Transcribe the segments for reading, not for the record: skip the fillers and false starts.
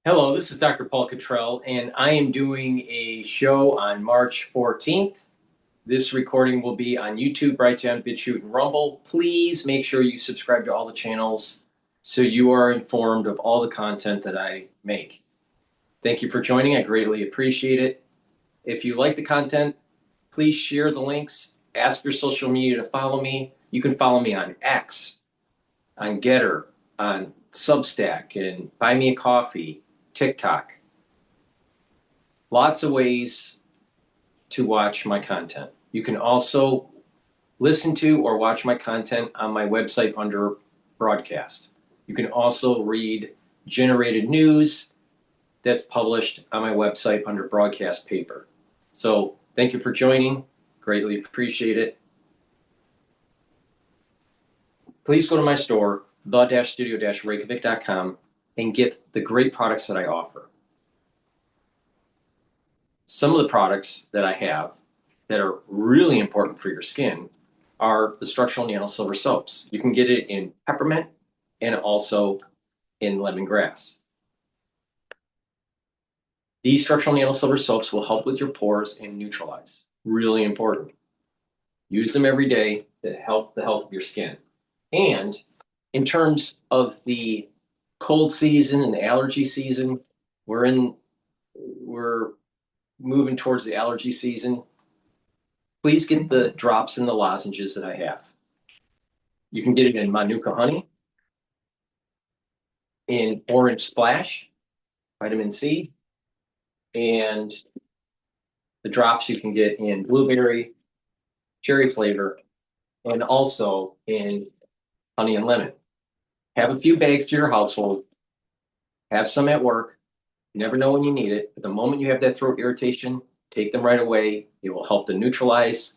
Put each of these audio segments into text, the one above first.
Hello, this is Dr. Paul Cottrell, and I am doing a show on March 14th. This recording will be on YouTube, Brighteon, Bitchute, and Rumble. Please make sure you subscribe to all the channels so you are informed of all the content that I make. Thank you for joining. I greatly appreciate it. If you like the content, please share the links. Ask your social media to follow me. You can follow me on X, on GETTR, on Substack, and Buy Me a Coffee, TikTok. Lots of ways to watch my content. You can also listen to or watch my content on my website under broadcast. You can also read generated news that's published on my website under broadcast paper. So thank you for joining. Greatly appreciate it. Please go to my store, the-studio-reykjavik.com, and get the great products that I offer. Some of the products that I have that are really important for your skin are the structural nano silver soaps. You can get it in peppermint and also in lemongrass. These structural nano silver soaps will help with your pores and neutralize. Really important. Use them every day to help the health of your skin. And in terms of the cold season and the allergy season, we're moving towards the allergy season. Please get the drops and the lozenges that I have. You can get it in Manuka honey, in orange splash, vitamin C, and the drops you can get in blueberry, cherry flavor, and also in honey and lemon. Have a few bags to your household. Have some at work. You never know when you need it. But the moment you have that throat irritation, take them right away. It will help to neutralize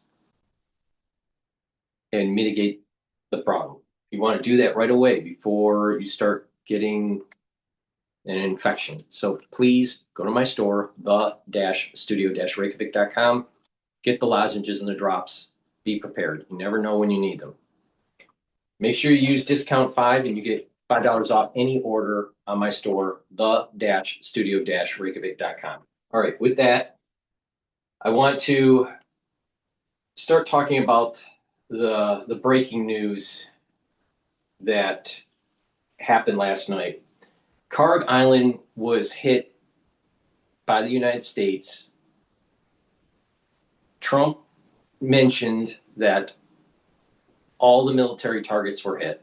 and mitigate the problem. You want to do that right away before you start getting an infection. So please go to my store, the-studio-reykjavik.com. Get the lozenges and the drops. Be prepared. You never know when you need them. Make sure you use discount 5 and you get $5 off any order on my store, the-studio-reykjavik.com. All right, with that, I want to start talking about the breaking news that happened last night. Kharg Island was hit by the United States. Trump mentioned that all the military targets were hit.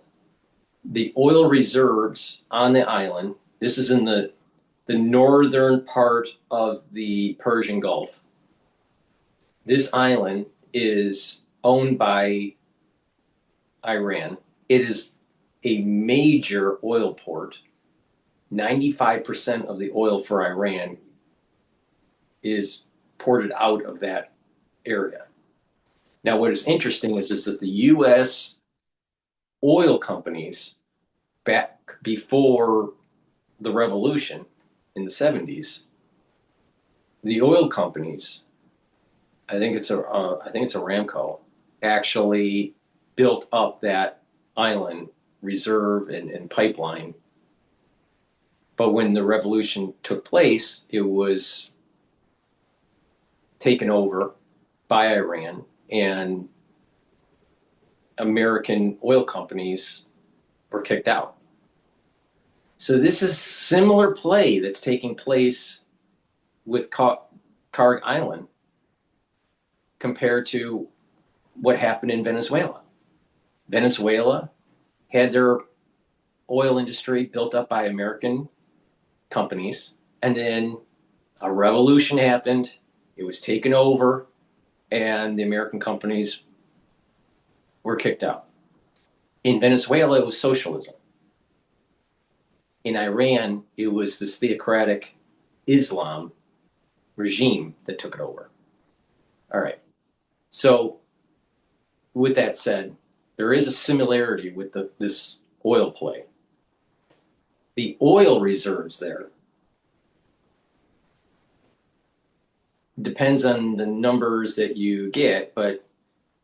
The oil reserves on the island, this is in the northern part of the Persian Gulf. This island is owned by Iran. It is a major oil port. 95% of the oil for Iran is ported out of that area. Now, what is interesting is that the U.S. oil companies, back before the revolution in the 70s, the oil companies, I think it's Aramco, actually built up that island reserve and pipeline. But when the revolution took place, it was taken over by Iran, and American oil companies were kicked out. So this is similar play that's taking place with Kharg Island compared to what happened in Venezuela. Venezuela had their oil industry built up by American companies, and then a revolution happened. It was taken over, and the American companies were kicked out. In Venezuela, it was socialism. In Iran, it was this theocratic Islam regime that took it over. All right. So with that said, there is a similarity with this oil play. The oil reserves there depends on the numbers that you get, but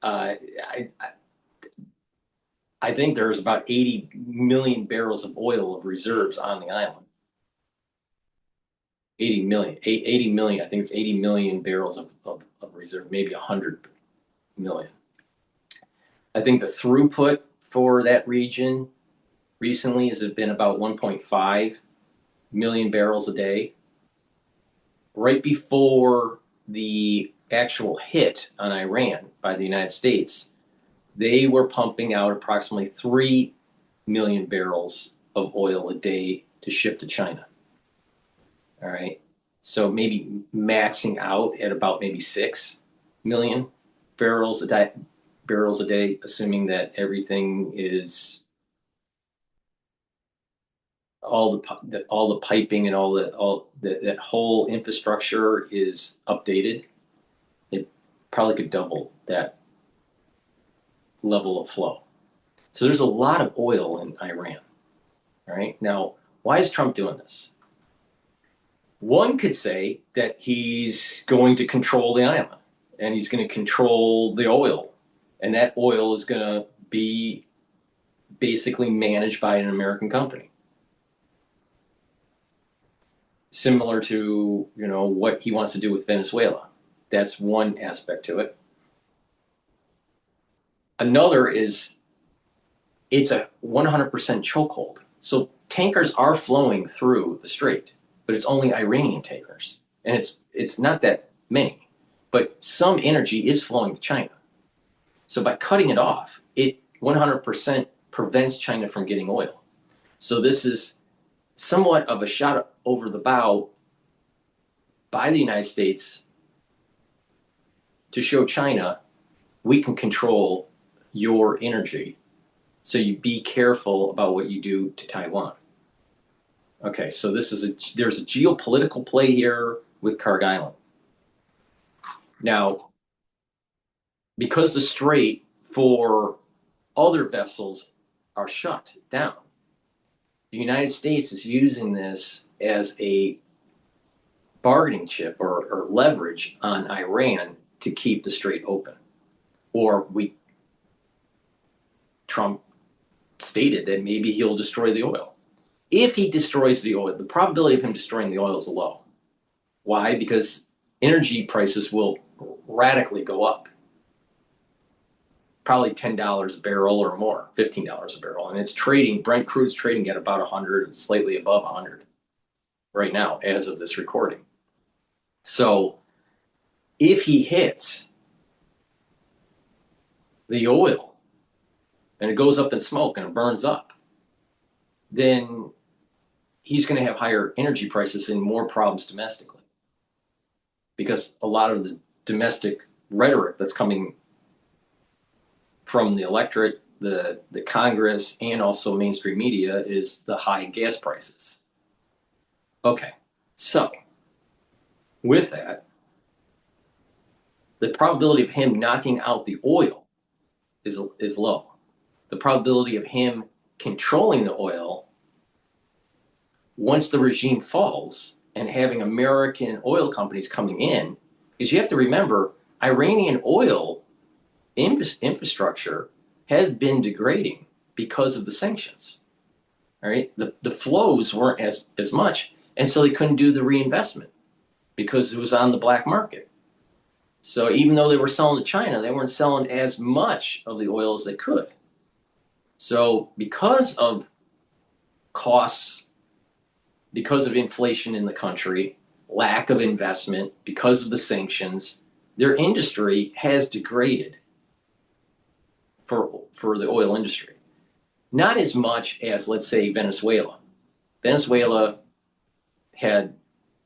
I think there's about 80 million barrels of oil of reserves on the island. 80 million, 80 million, I think it's 80 million barrels of reserve, maybe 100 million. I think the throughput for that region recently has been about 1.5 million barrels a day. Right before the actual hit on Iran by the United States, they were pumping out approximately 3 million barrels of oil a day to ship to China. All right. So maybe maxing out at about maybe 6 million barrels a day, assuming that everything is all the piping and that whole infrastructure is updated. It probably could double that level of flow. So there's a lot of oil in Iran. All right. Now, why is Trump doing this? One could say that he's going to control the island and he's going to control the oil, and that oil is going to be basically managed by an American company. Similar to, what he wants to do with Venezuela. That's one aspect to it. Another is it's a 100% chokehold. So tankers are flowing through the strait, but it's only Iranian tankers. And it's not that many, but some energy is flowing to China. So by cutting it off, it 100% prevents China from getting oil. So this is somewhat of a shot over the bow by the United States to show China, we can control your energy. So you be careful about what you do to Taiwan. Okay, so there's a geopolitical play here with Kharg Island. Now, because the strait for other vessels are shut down, the United States is using this as a bargaining chip or leverage on Iran to keep the strait open. Or Trump stated that maybe he'll destroy the oil. If he destroys the oil, the probability of him destroying the oil is low. Why? Because energy prices will radically go up. Probably $10 a barrel or more, $15 a barrel. And it's trading, Brent crude's trading at about 100, slightly above 100 right now as of this recording. So if he hits the oil and it goes up in smoke and it burns up, then he's going to have higher energy prices and more problems domestically. Because a lot of the domestic rhetoric that's coming from the electorate, the Congress, and also mainstream media is the high gas prices. Okay, so with that, the probability of him knocking out the oil is low. The probability of him controlling the oil once the regime falls and having American oil companies coming in, because you have to remember, Iranian oil infrastructure has been degrading because of the sanctions. All right, the flows weren't as much, and so they couldn't do the reinvestment because it was on the black market. So even though they were selling to China, they weren't selling as much of the oil as they could. So because of costs, because of inflation in the country, lack of investment, because of the sanctions, their industry has degraded for the oil industry. Not as much as, let's say, Venezuela. Venezuela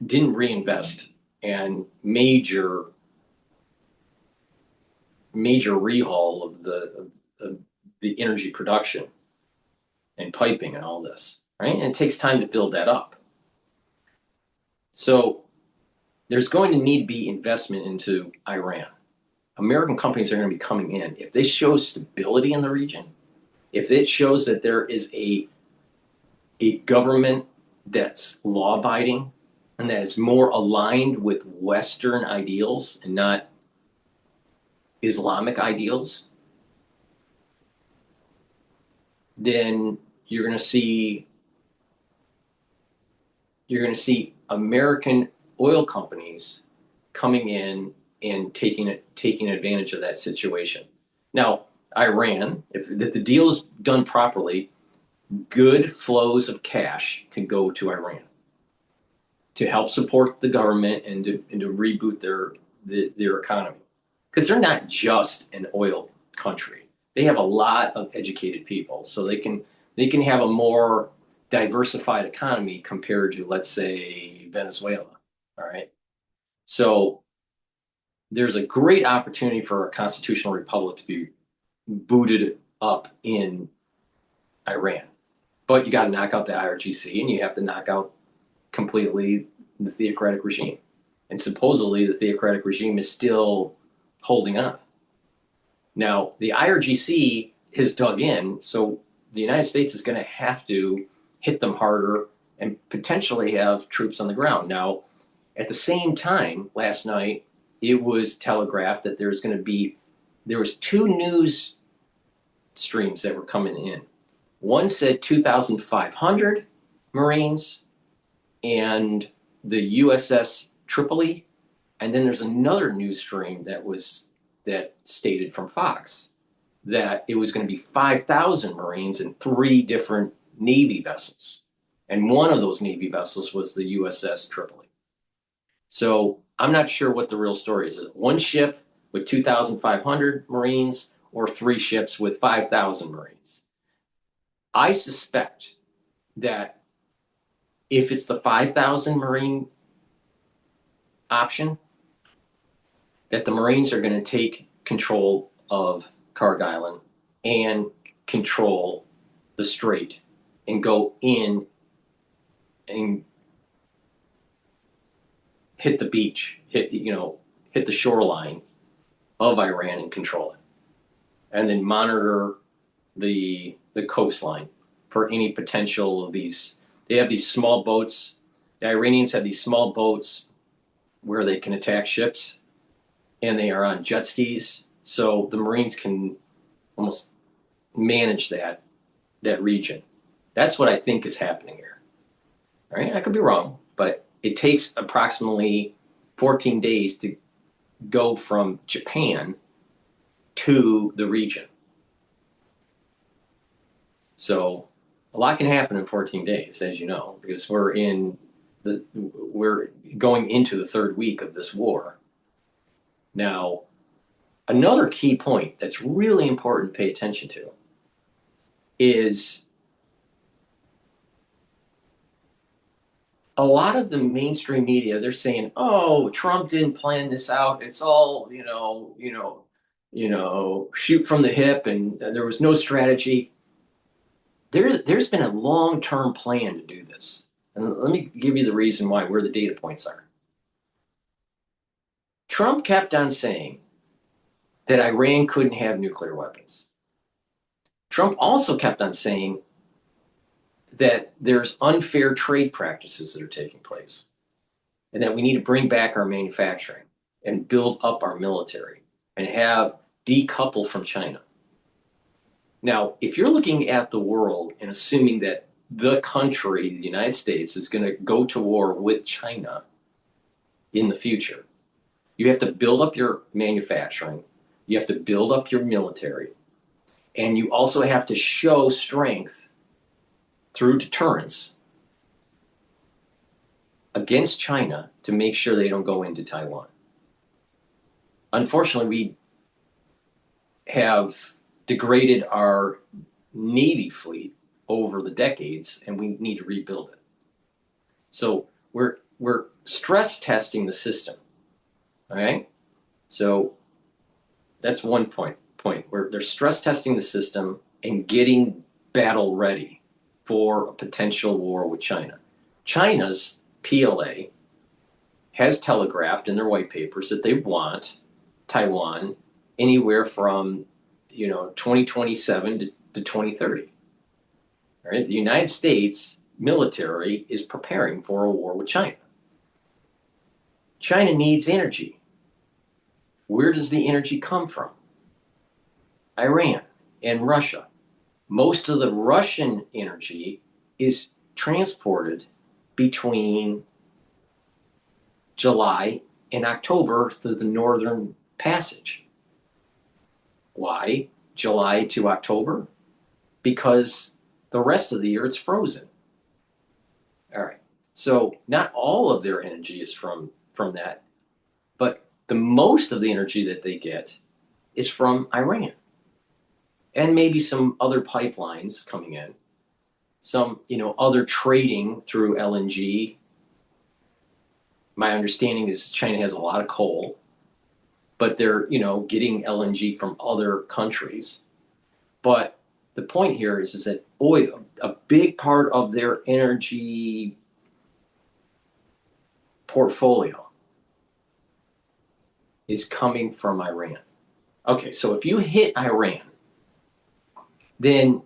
didn't reinvest, and major rehaul of the energy production and piping and all this, right? And it takes time to build that up. So there's going to need to be investment into Iran. American companies are going to be coming in. If they show stability in the region, if it shows that there is a government that's law-abiding and that is more aligned with Western ideals and not Islamic ideals, then you're going to see American oil companies coming in and taking advantage of that situation. Now, Iran, if the deal is done properly, good flows of cash can go to Iran to help support the government and to reboot their economy, because they're not just an oil country. They have a lot of educated people, so they can have a more diversified economy compared to, let's say, Venezuela. All right, so there's a great opportunity for a constitutional republic to be booted up in Iran, but you got to knock out the IRGC, and you have to knock out completely the theocratic regime. And supposedly the theocratic regime is still holding on. Now, the IRGC has dug in, so the United States is going to have to hit them harder and potentially have troops on the ground. Now, at the same time, last night, it was telegraphed that there was 2 news streams that were coming in. One said 2,500 Marines and the USS Tripoli, and then there's another news stream that stated from Fox that it was going to be 5,000 Marines and 3 different Navy vessels, and one of those Navy vessels was the USS Tripoli. So I'm not sure what the real story is. Is it 1 ship with 2,500 Marines or 3 ships with 5,000 Marines? I suspect that if it's the 5,000 Marine option, that the Marines are going to take control of Kharg Island and control the strait and go in and hit the beach, hit the shoreline of Iran and control it, and then monitor the coastline for any potential of these. They have these small boats. The Iranians have these small boats where they can attack ships, and they are on jet skis. So the Marines can almost manage that region. That's what I think is happening here. All right, I could be wrong, but it takes approximately 14 days to go from Japan to the region. So a lot can happen in 14 days, as you know, because we're going into the 3rd week of this war. Now, another key point that's really important to pay attention to is a lot of the mainstream media. They're saying, "Oh, Trump didn't plan this out. It's all shoot from the hip, and there was no strategy." There's been a long-term plan to do this. And let me give you the reason why, where the data points are. Trump kept on saying that Iran couldn't have nuclear weapons. Trump also kept on saying that there's unfair trade practices that are taking place and that we need to bring back our manufacturing and build up our military and have decouple from China. Now, if you're looking at the world and assuming that the country, the United States, is going to go to war with China in the future, you have to build up your manufacturing, you have to build up your military, and you also have to show strength through deterrence against China to make sure they don't go into Taiwan. Unfortunately, we have degraded our Navy fleet over the decades, and we need to rebuild it. So we're stress testing the system. All right? So that's one point. Where they're stress testing the system and getting battle ready for a potential war with China. China's PLA has telegraphed in their white papers that they want Taiwan anywhere from 2027 to 2030. All right? The United States military is preparing for a war with China. China needs energy. Where does the energy come from? Iran and Russia. Most of the Russian energy is transported between July and October through the Northern Passage. Why July to October? Because the rest of the year it's frozen. All right. So not all of their energy is from that, but the most of the energy that they get is from Iran. And maybe some other pipelines coming in, some other trading through LNG. My understanding is China has a lot of coal, but they're getting LNG from other countries. But the point here is that oil, a big part of their energy portfolio, is coming from Iran. Okay, so if you hit Iran, then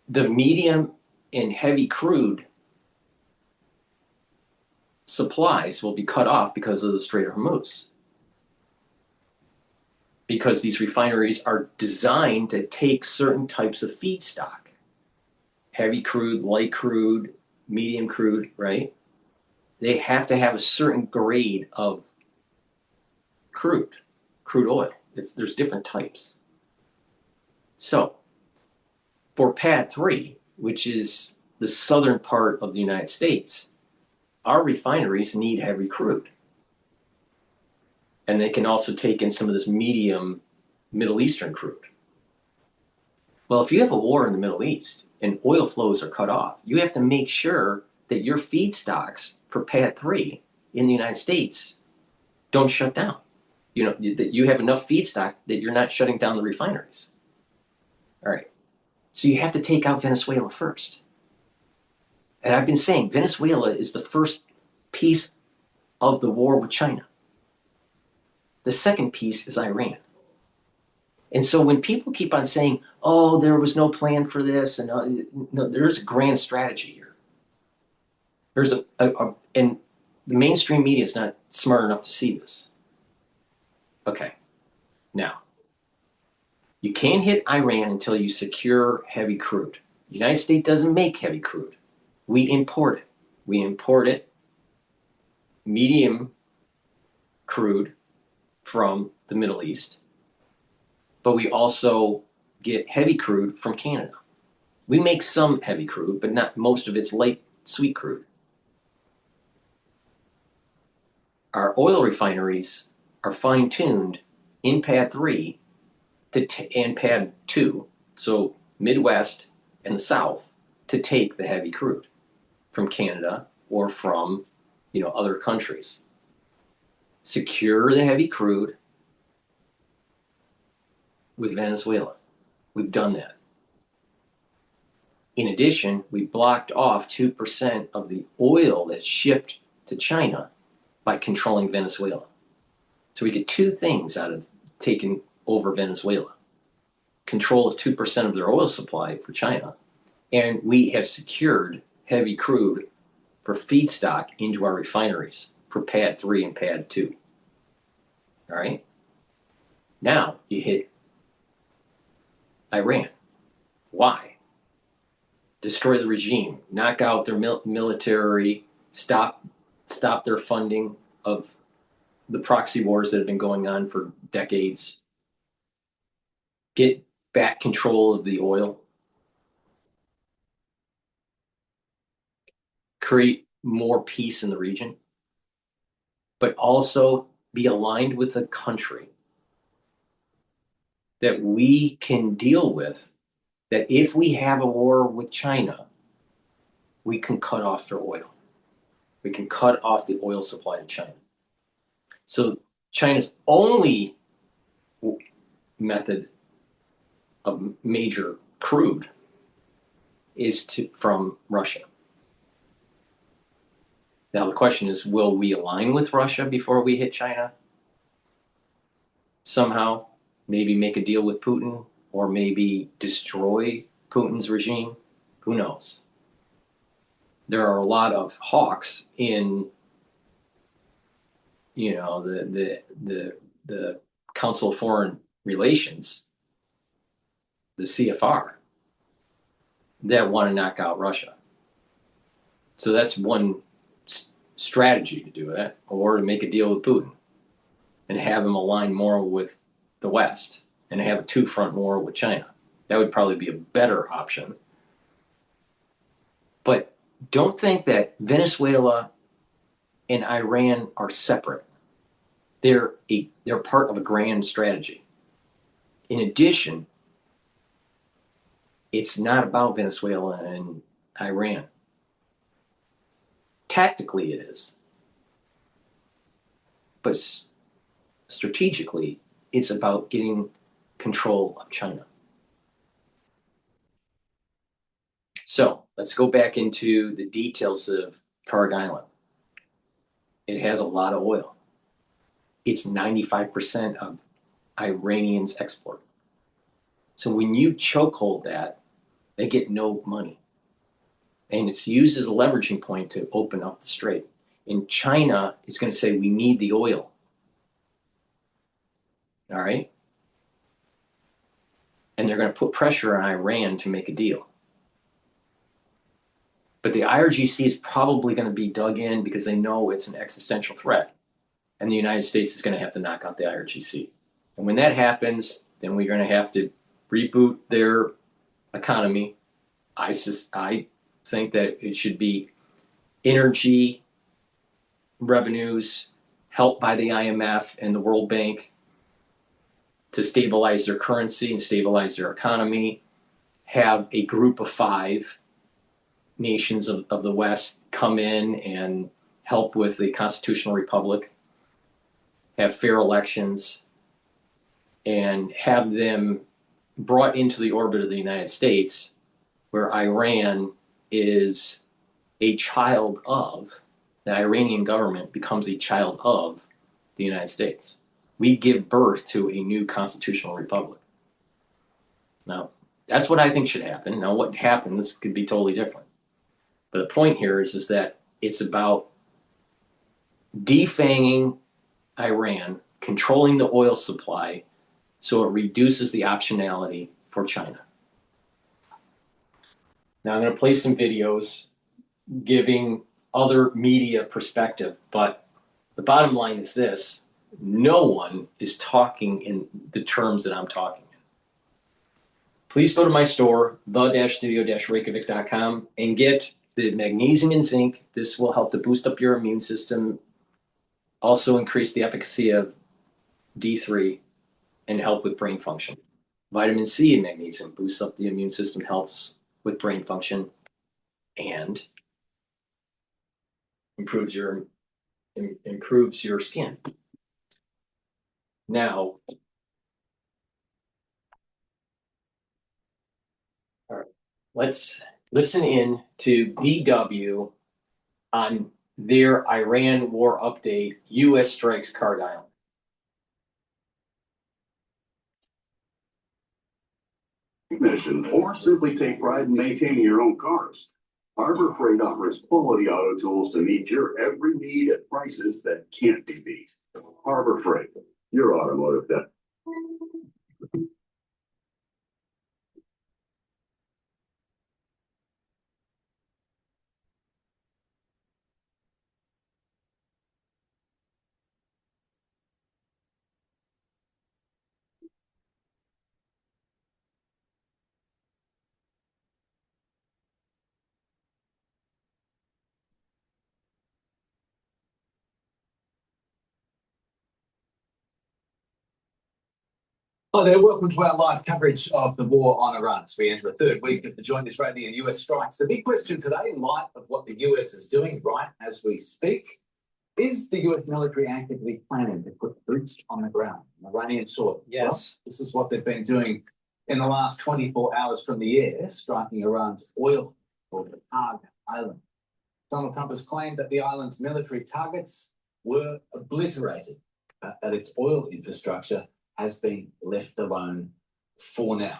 the medium and heavy crude supplies will be cut off because of the Strait of Hormuz. Because these refineries are designed to take certain types of feedstock. Heavy crude, light crude, medium crude, right? They have to have a certain grade of crude oil. There's different types. So for PADD 3, which is the southern part of the United States, our refineries need heavy crude. And they can also take in some of this medium Middle Eastern crude. Well, if you have a war in the Middle East and oil flows are cut off, you have to make sure that your feedstocks for PADD 3 in the United States don't shut down. That you have enough feedstock that you're not shutting down the refineries. All right. So you have to take out Venezuela first. And I've been saying Venezuela is the first piece of the war with China. The second piece is Iran. And so when people keep on saying, oh, there was no plan for this, and no, there's a grand strategy here. There's and the mainstream media is not smart enough to see this. Okay. Now, you can't hit Iran until you secure heavy crude. The United States doesn't make heavy crude. We import it. We import it, medium crude, from the Middle East, but we also get heavy crude from Canada. We make some heavy crude, but not most of it's light sweet crude. Our oil refineries are fine-tuned in PADD 3 and PADD 2, so Midwest and the South, to take the heavy crude from Canada or from other countries. Secure the heavy crude with Venezuela. We've done that. In addition, we blocked off 2% of the oil that's shipped to China by controlling Venezuela. So we get two things out of taking over Venezuela. Control of 2% of their oil supply for China, and we have secured heavy crude for feedstock into our refineries for PADD 3 and PADD 2. All right? Now you hit Iran. Why? Destroy the regime, knock out their military, stop their funding of the proxy wars that have been going on for decades, get back control of the oil, create more peace in the region, but also be aligned with a country that we can deal with, that if we have a war with China, we can cut off their oil. We can cut off the oil supply to China. So China's only method of major crude is from Russia. Now the question is, will we align with Russia before we hit China? Somehow, maybe make a deal with Putin, or maybe destroy Putin's regime? Who knows? There are a lot of hawks in, the Council of Foreign Relations, the CFR, that want to knock out Russia. So that's one strategy to do that, or to make a deal with Putin and have him align more with the West and have a two-front war with China. That would probably be a better option. But don't think that Venezuela and Iran are separate. They're part of a grand strategy. In addition, it's not about Venezuela and Iran. Tactically, it is. But strategically, it's about getting control of China. So let's go back into the details of Kharg Island. It has a lot of oil. It's 95% of Iranians' export. So when you chokehold that, they get no money. And it's used as a leveraging point to open up the strait. And China is going to say, we need the oil. All right? And they're going to put pressure on Iran to make a deal. But the IRGC is probably going to be dug in because they know it's an existential threat. And the United States is going to have to knock out the IRGC. And when that happens, then we're going to have to reboot their economy. I think that it should be energy revenues helped by the IMF and the World Bank to stabilize their currency and stabilize their economy. Have a group of 5 nations of the West come in and help with the constitutional republic, have fair elections, and have them brought into the orbit of the United States, where Iran is a child of, the Iranian government becomes a child of the United States. We give birth to a new constitutional republic. Now, that's what I think should happen. Now, what happens could be totally different. But the point here is that it's about defanging Iran, controlling the oil supply, so it reduces the optionality for China. Now I'm going to play some videos giving other media perspective, but the bottom line is this: no one is talking in the terms that I'm talking in. Please go to my store, the-studio-reykjavik.com, and get the magnesium and zinc. This will help to boost up your immune system, also increase the efficacy of D3, and help with brain function. Vitamin C and magnesium boosts up the immune system, helps with brain function, and improves your skin. Now, all right, let's listen in to DW on their Iran war update. U.S. strikes Kharg Island. Mission, or simply take pride in maintaining your own cars. Harbor Freight offers quality auto tools to meet your every need at prices that can't be beat. Harbor Freight, your automotive depot. Hi there, welcome to our live coverage of the war on Iran. As we enter a 3rd week of the joint Israeli and US strikes, the big question today, in light of what the US is doing right as we speak, is the US military actively planning to put boots on the ground on Iranian soil? Yes. Well, this is what they've been doing in the last 24 hours from the air, striking Iran's oil called the Kharg Island. Donald Trump has claimed that the island's military targets were obliterated, that its oil infrastructure has been left alone for now.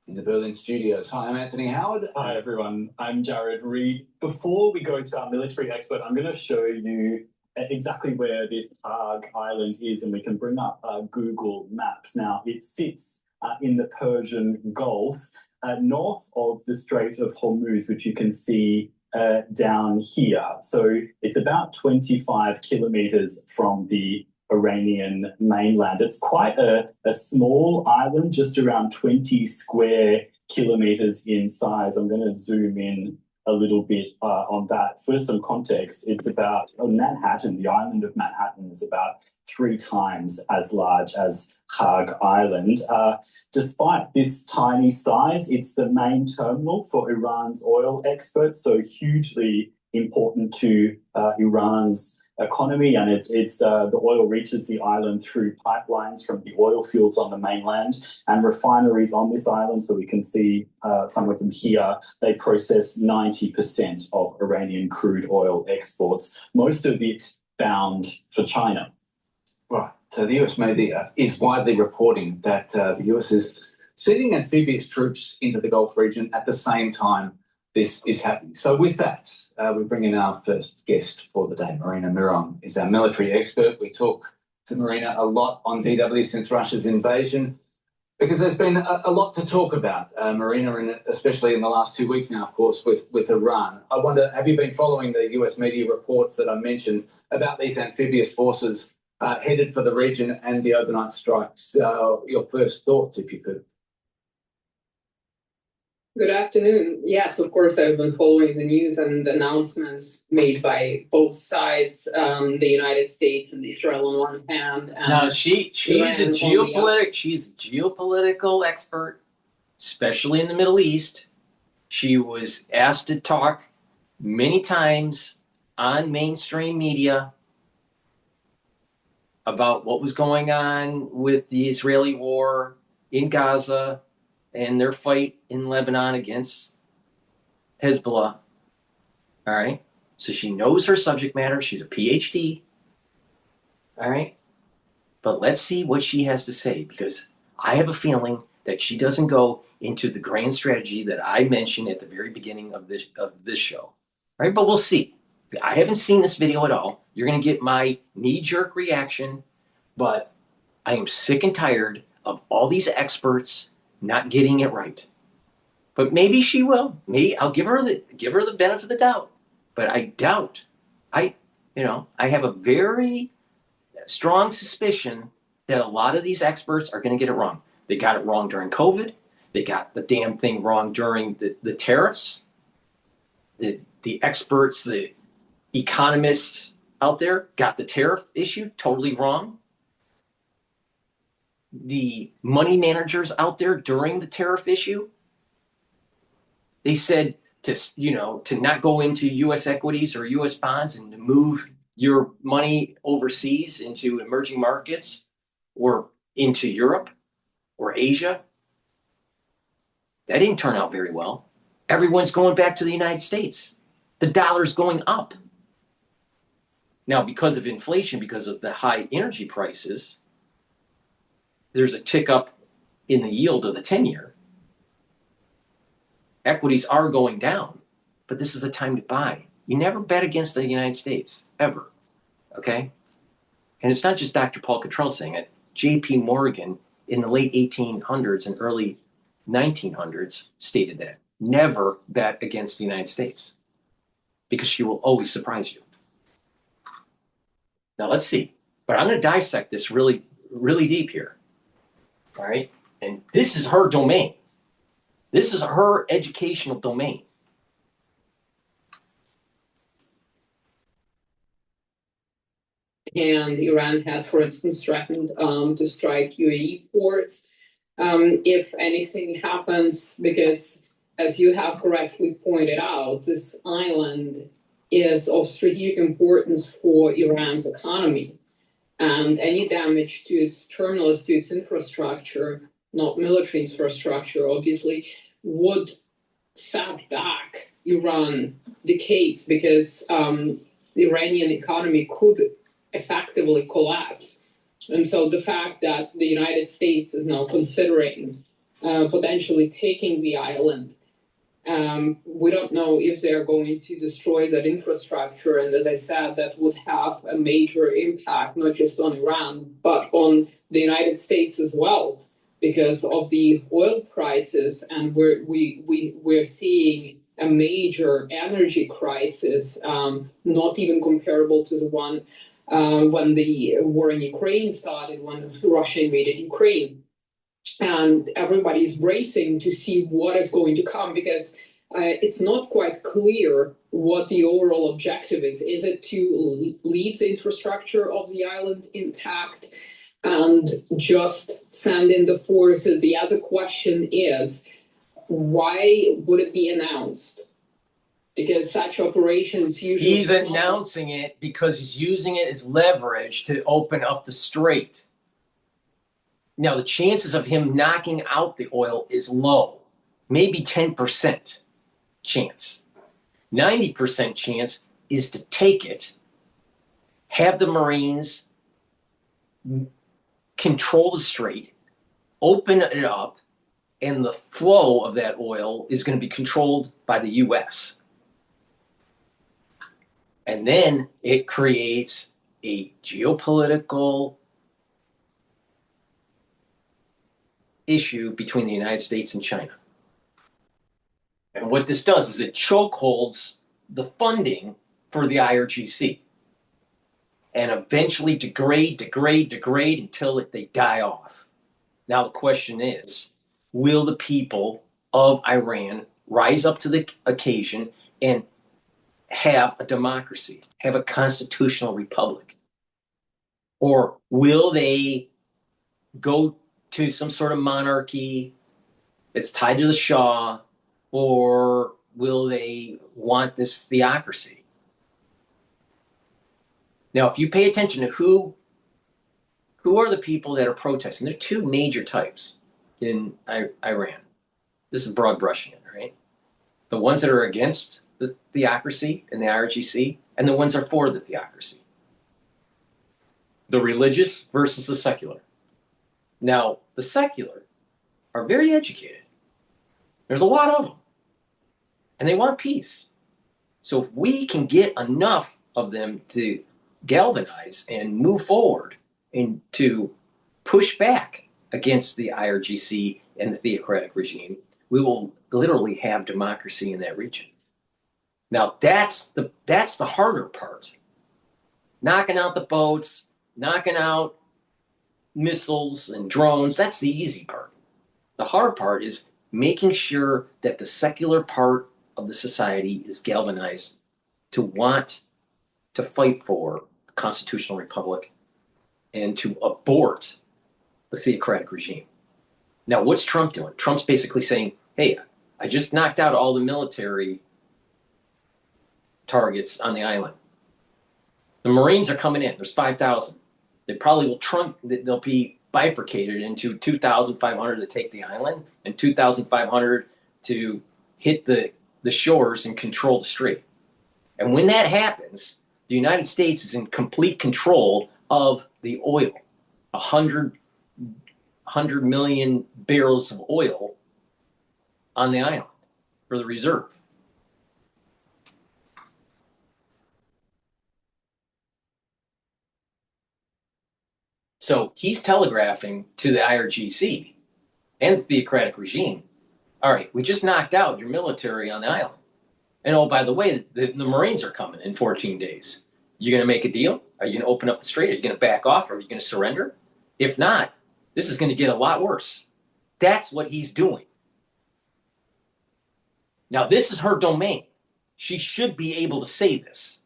In the Berlin studios, hi, I'm Anthony Howard. Hi everyone, I'm Jared Reed. Before we go to our military expert, I'm going to show you exactly where this Kharg Island is, and we can bring up Google Maps. Now, it sits in the Persian Gulf, north of the Strait of Hormuz, which you can see down here. So it's about 25 kilometers from the Iranian mainland. It's quite a small island, just around 20 square kilometers in size. I'm going to zoom in a little bit on that. For some context, it's about Manhattan, the island of Manhattan is about 3 times as large as Kharg Island. Despite this tiny size, it's the main terminal for Iran's oil exports, so hugely important to Iran's economy, and it's the oil reaches the island through pipelines from the oil fields on the mainland and refineries on this island. So we can see some of them here. They process 90% of Iranian crude oil exports, most of it bound for China. Right. So the US media is widely reporting that the US is sending amphibious troops into the Gulf region at the same time this is happening. So with that, we bring in our first guest for the day. Marina Miron is our military expert. We talk to Marina a lot on DW since Russia's invasion because there's been a lot to talk about, Marina, and especially in the last 2 weeks now, of course, with Iran. I wonder, have you been following the US media reports that I mentioned about these amphibious forces headed for the region and the overnight strikes? Your first thoughts, if you could. Good afternoon. Yes, of course, I've been following the news and the announcements made by both sides, the United States and Israel on one hand. And now she's a geopolitical expert, especially in the Middle East. She was asked to talk many times on mainstream media about what was going on with the Israeli war in Gaza and their fight in Lebanon against Hezbollah. All right. So she knows her subject matter. She's a Ph.D. All right. But let's see what she has to say, because I have a feeling that she doesn't go into the grand strategy that I mentioned at the very beginning of this show. All right. But we'll see. I haven't seen this video at all. You're going to get my knee-jerk reaction, but I am sick and tired of all these experts not getting it right. But maybe she will. Maybe I'll give her the benefit of the doubt. But I doubt. I have a very strong suspicion that a lot of these experts are going to get it wrong. They got it wrong during COVID. They got the damn thing wrong during the tariffs. The experts, the economists out there got the tariff issue totally wrong. The money managers out there during the tariff issue, they said to not go into U.S. equities or U.S. bonds and to move your money overseas into emerging markets or into Europe or Asia. That didn't turn out very well. Everyone's going back to the United States. The dollar's going up. Now, because of inflation, because of the high energy prices, there's a tick up in the yield of the 10-year. Equities are going down, but this is a time to buy. You never bet against the United States, ever, okay? And it's not just Dr. Paul Cottrell saying it. J.P. Morgan in the late 1800s and early 1900s stated that. Never bet against the United States, because she will always surprise you. Now, let's see. But I'm going to dissect this really, really deep here. All right? And this is her domain. This is her educational domain. And Iran has, for instance, threatened to strike UAE ports if anything happens, because, as you have correctly pointed out, this island is of strategic importance for Iran's economy. And any damage to its terminals, to its infrastructure, not military infrastructure, obviously, would set back Iran decades, because the Iranian economy could effectively collapse. And so the fact that the United States is now considering potentially taking the island, we don't know if they're going to destroy that infrastructure. And as I said, that would have a major impact, not just on Iran, but on the United States as well, because of the oil prices. And we're seeing a major energy crisis, not even comparable to the one when the war in Ukraine started, when Russia invaded Ukraine. And everybody is bracing to see what is going to come, because it's not quite clear what the overall objective is. Is it to leave the infrastructure of the island intact and just send in the forces? The other question is, why would it be announced? Because such operations usually... He's announcing it because he's using it as leverage to open up the strait. Now, the chances of him knocking out the oil is low, maybe 10% chance. 90% chance is to take it, have the Marines control the strait, open it up, and the flow of that oil is going to be controlled by the U.S. And then it creates a geopolitical issue between the United States and China. And what this does is it chokeholds the funding for the IRGC and eventually degrade until they die off. Now the question is, will the people of Iran rise up to the occasion and have a democracy, have a constitutional republic? Or will they go to some sort of monarchy that's tied to the Shah? Or will they want this theocracy? Now, if you pay attention to who are the people that are protesting, there are two major types in Iran. This is broad brushing it, right? The ones that are against the theocracy and the IRGC, and the ones that are for the theocracy. The religious versus the secular. Now, the secular are very educated. There's a lot of them. And they want peace. So if we can get enough of them to galvanize and move forward and to push back against the IRGC and the theocratic regime, we will literally have democracy in that region. Now that's the harder part. Knocking out the boats, knocking out missiles and drones, that's the easy part. The hard part is making sure that the secular part of the society is galvanized to want to fight for a constitutional republic and to abort the theocratic regime. Now, what's Trump doing? Trump's basically saying, hey, I just knocked out all the military targets on the island. The Marines are coming in. There's 5,000. They probably will they'll be bifurcated into 2,500 to take the island and 2,500 to hit the shores and control the strait. And when that happens, the United States is in complete control of the oil. 100 million barrels of oil on the island for the reserve. So he's telegraphing to the IRGC and the theocratic regime, all right, we just knocked out your military on the island. And oh, by the way, the Marines are coming in 14 days. You going to make a deal? Are you going to open up the strait? Are you going to back off? Are you going to surrender? If not, this is going to get a lot worse. That's what he's doing. Now, this is her domain. She should be able to say this.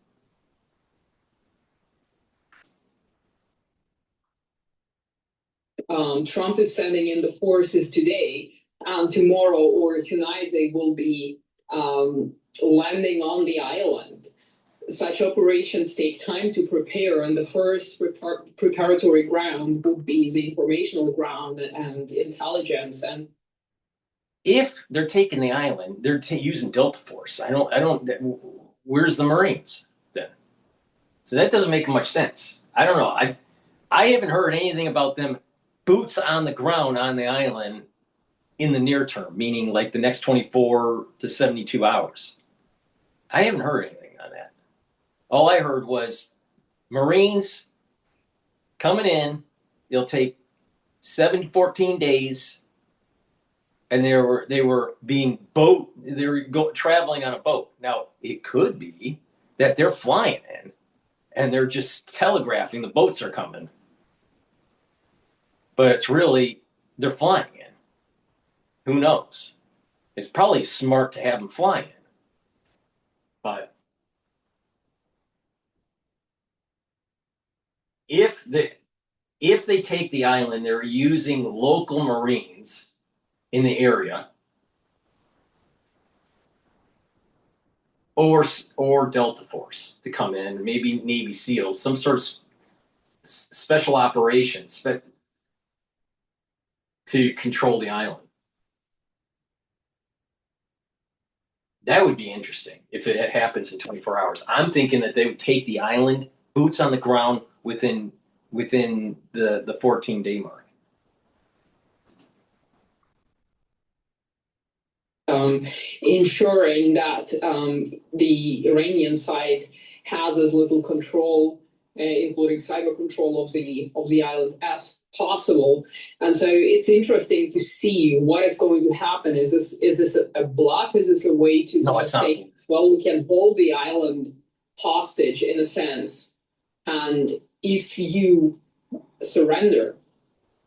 Trump is sending in the forces today, and tomorrow or tonight they will be landing on the island. Such operations take time to prepare, and the first preparatory ground would be the informational ground and intelligence. And if they're taking the island, they're using Delta Force. Where's the Marines then? So that doesn't make much sense. I don't know. I haven't heard anything about them boots on the ground on the island in the near term, meaning like the next 24 to 72 hours. I haven't heard anything on that. All I heard was Marines coming in. It'll take 7 to 14 days. and they were traveling on a boat. Now it could be that they're flying in and they're just telegraphing the boats are coming, but it's really they're flying in. Who knows? It's probably smart to have them flying in, but if they take the island, they're using local Marines in the area, or Delta Force to come in, maybe Navy SEALs, some sort of special operations to control the island. That would be interesting if it happens in 24 hours. I'm thinking that they would take the island, boots on the ground within the 14-day mark. Ensuring that the Iranian side has as little control, including cyber control of the island as possible. And so it's interesting to see what is going to happen. Is this a bluff? Is this a way to say, well, we can hold the island hostage in a sense, and if you surrender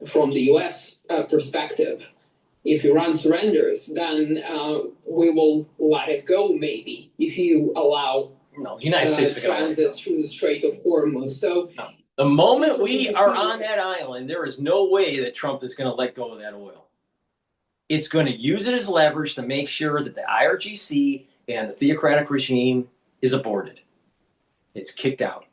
from the U.S. Perspective, if Iran surrenders, then we will let it go. Maybe if you allow the United States transit through the Strait of Hormuz. So the moment we are on that island, there is no way that Trump is going to let go of that oil. It's going to use it as leverage to make sure that the IRGC and the theocratic regime is aborted. It's kicked out.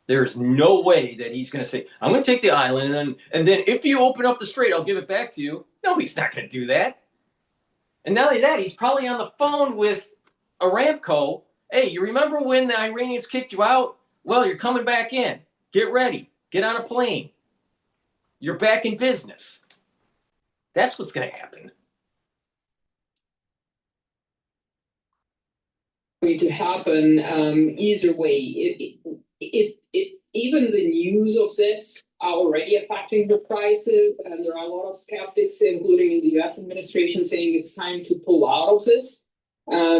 There is no way that he's going to say, I'm going to take the island, and then if you open up the strait, I'll give it back to you. No, he's not going to do that. And not only that, he's probably on the phone with Aramco. Hey, you remember when the Iranians kicked you out? Well, you're coming back in. Get ready. Get on a plane. You're back in business. That's what's going to happen. Going to happen either way. Even the news of this are already affecting the prices, and there are a lot of skeptics, including in the U.S. administration, saying it's time to pull out of this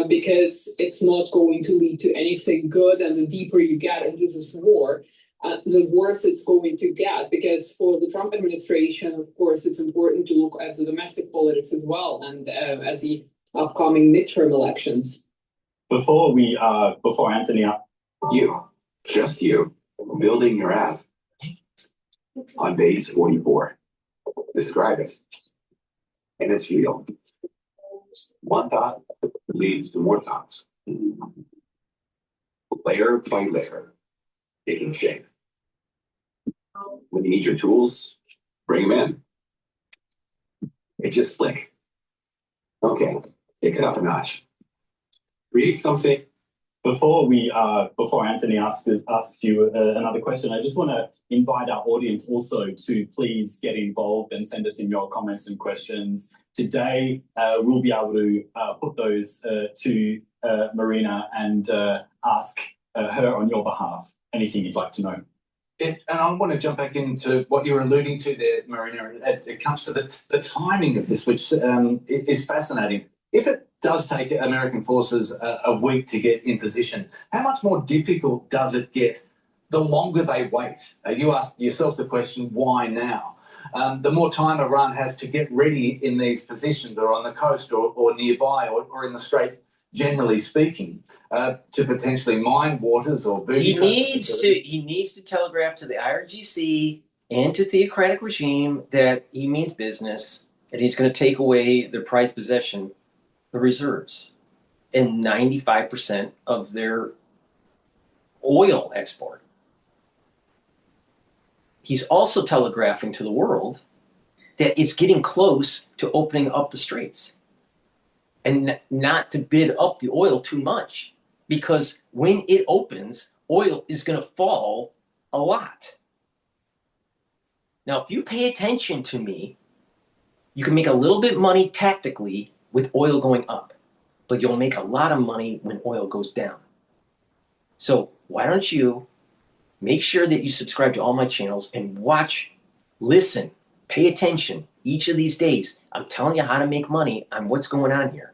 because it's not going to lead to anything good. And the deeper you get into this war, the worse it's going to get. Because for the Trump administration, of course, it's important to look at the domestic politics as well, and at the upcoming midterm elections. Before Anthony, Just you, building your app on base 44. Describe it. And it's real. One thought leads to more thoughts. Layer by layer, taking shape. When you need your tools, bring them in. It's just slick. Okay, take it up a notch. Read something. Before Anthony asks you another question, I just want to invite our audience also to please get involved and send us in your comments and questions. Today, we'll be able to put those to Marina and ask her on your behalf anything you'd like to know. And I want to jump back into what you were alluding to there, Marina. It comes to the timing of this, which is fascinating. If it does take American forces a week to get in position, how much more difficult does it get the longer they wait? You ask yourself the question, why now? The more time Iran has to get ready in these positions, or on the coast, or nearby, or in the strait, generally speaking, to potentially mine waters or booty traps. He needs to telegraph to the IRGC and to theocratic regime that he means business, and he's going to take away their prized possession, the reserves, and 95% of their oil export. He's also telegraphing to the world that it's getting close to opening up the straits, and not to bid up the oil too much, because when it opens, oil is going to fall a lot. Now, if you pay attention to me, you can make a little bit money tactically with oil going up, but you'll make a lot of money when oil goes down. So why don't you make sure that you subscribe to all my channels and watch, listen, Pay attention each of these days. I'm telling you how to make money on what's going on here.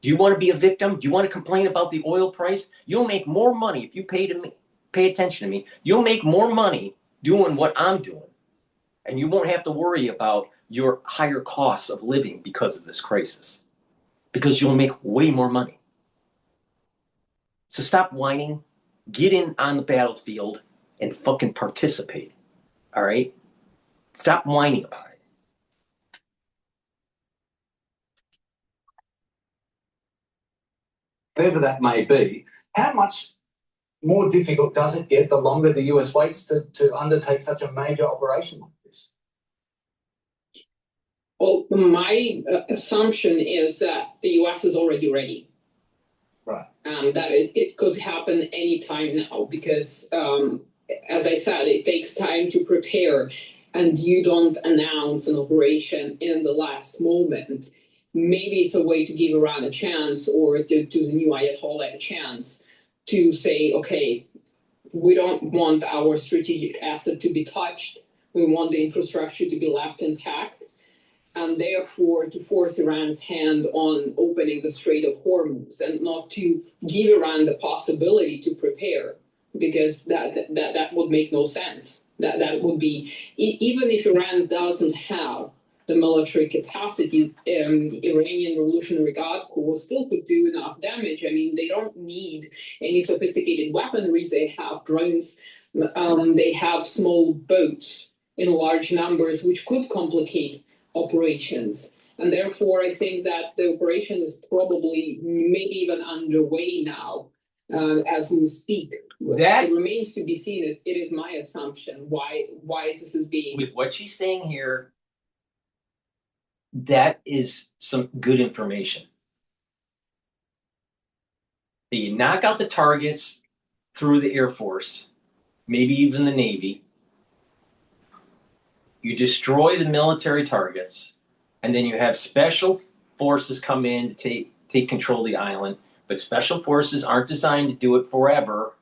Do you want to be a victim? Do you want to complain about the oil price? You'll make more money if you pay attention to me. You'll make more money doing what I'm doing. And you won't have to worry about your higher costs of living because of this crisis. Because you'll make way more money. So stop whining, get in on the battlefield, and fucking participate. All right? Stop whining about it. Whatever that may be, how much more difficult does it get the longer the US waits to undertake such a major operation like this? Well, my assumption is that the US is already ready. Right. That it could happen anytime now because, as I said, it takes time to prepare, and you don't announce an operation in the last moment. Maybe it's a way to give Iran a chance, or to the new Ayatollah a chance to say, okay, we don't want our strategic asset to be touched. We want the infrastructure to be left intact, and therefore to force Iran's hand on opening the Strait of Hormuz, and not to give Iran the possibility to prepare, because that would make no sense. That would be, even if Iran doesn't have the military capacity, Iranian Revolutionary Guard Corps still could do enough damage. I mean, they don't need any sophisticated weaponry. They have drones. They have small boats in large numbers, which could complicate operations. And therefore, I think that the operation is probably maybe even underway now as we speak. That it remains to be seen. It is my assumption. Why this is being... With what she's saying here, that is some good information. You knock out the targets through the Air Force, maybe even the Navy. You destroy the military targets, and then you have special forces come in to take control of the island. But special forces aren't designed to do it forever,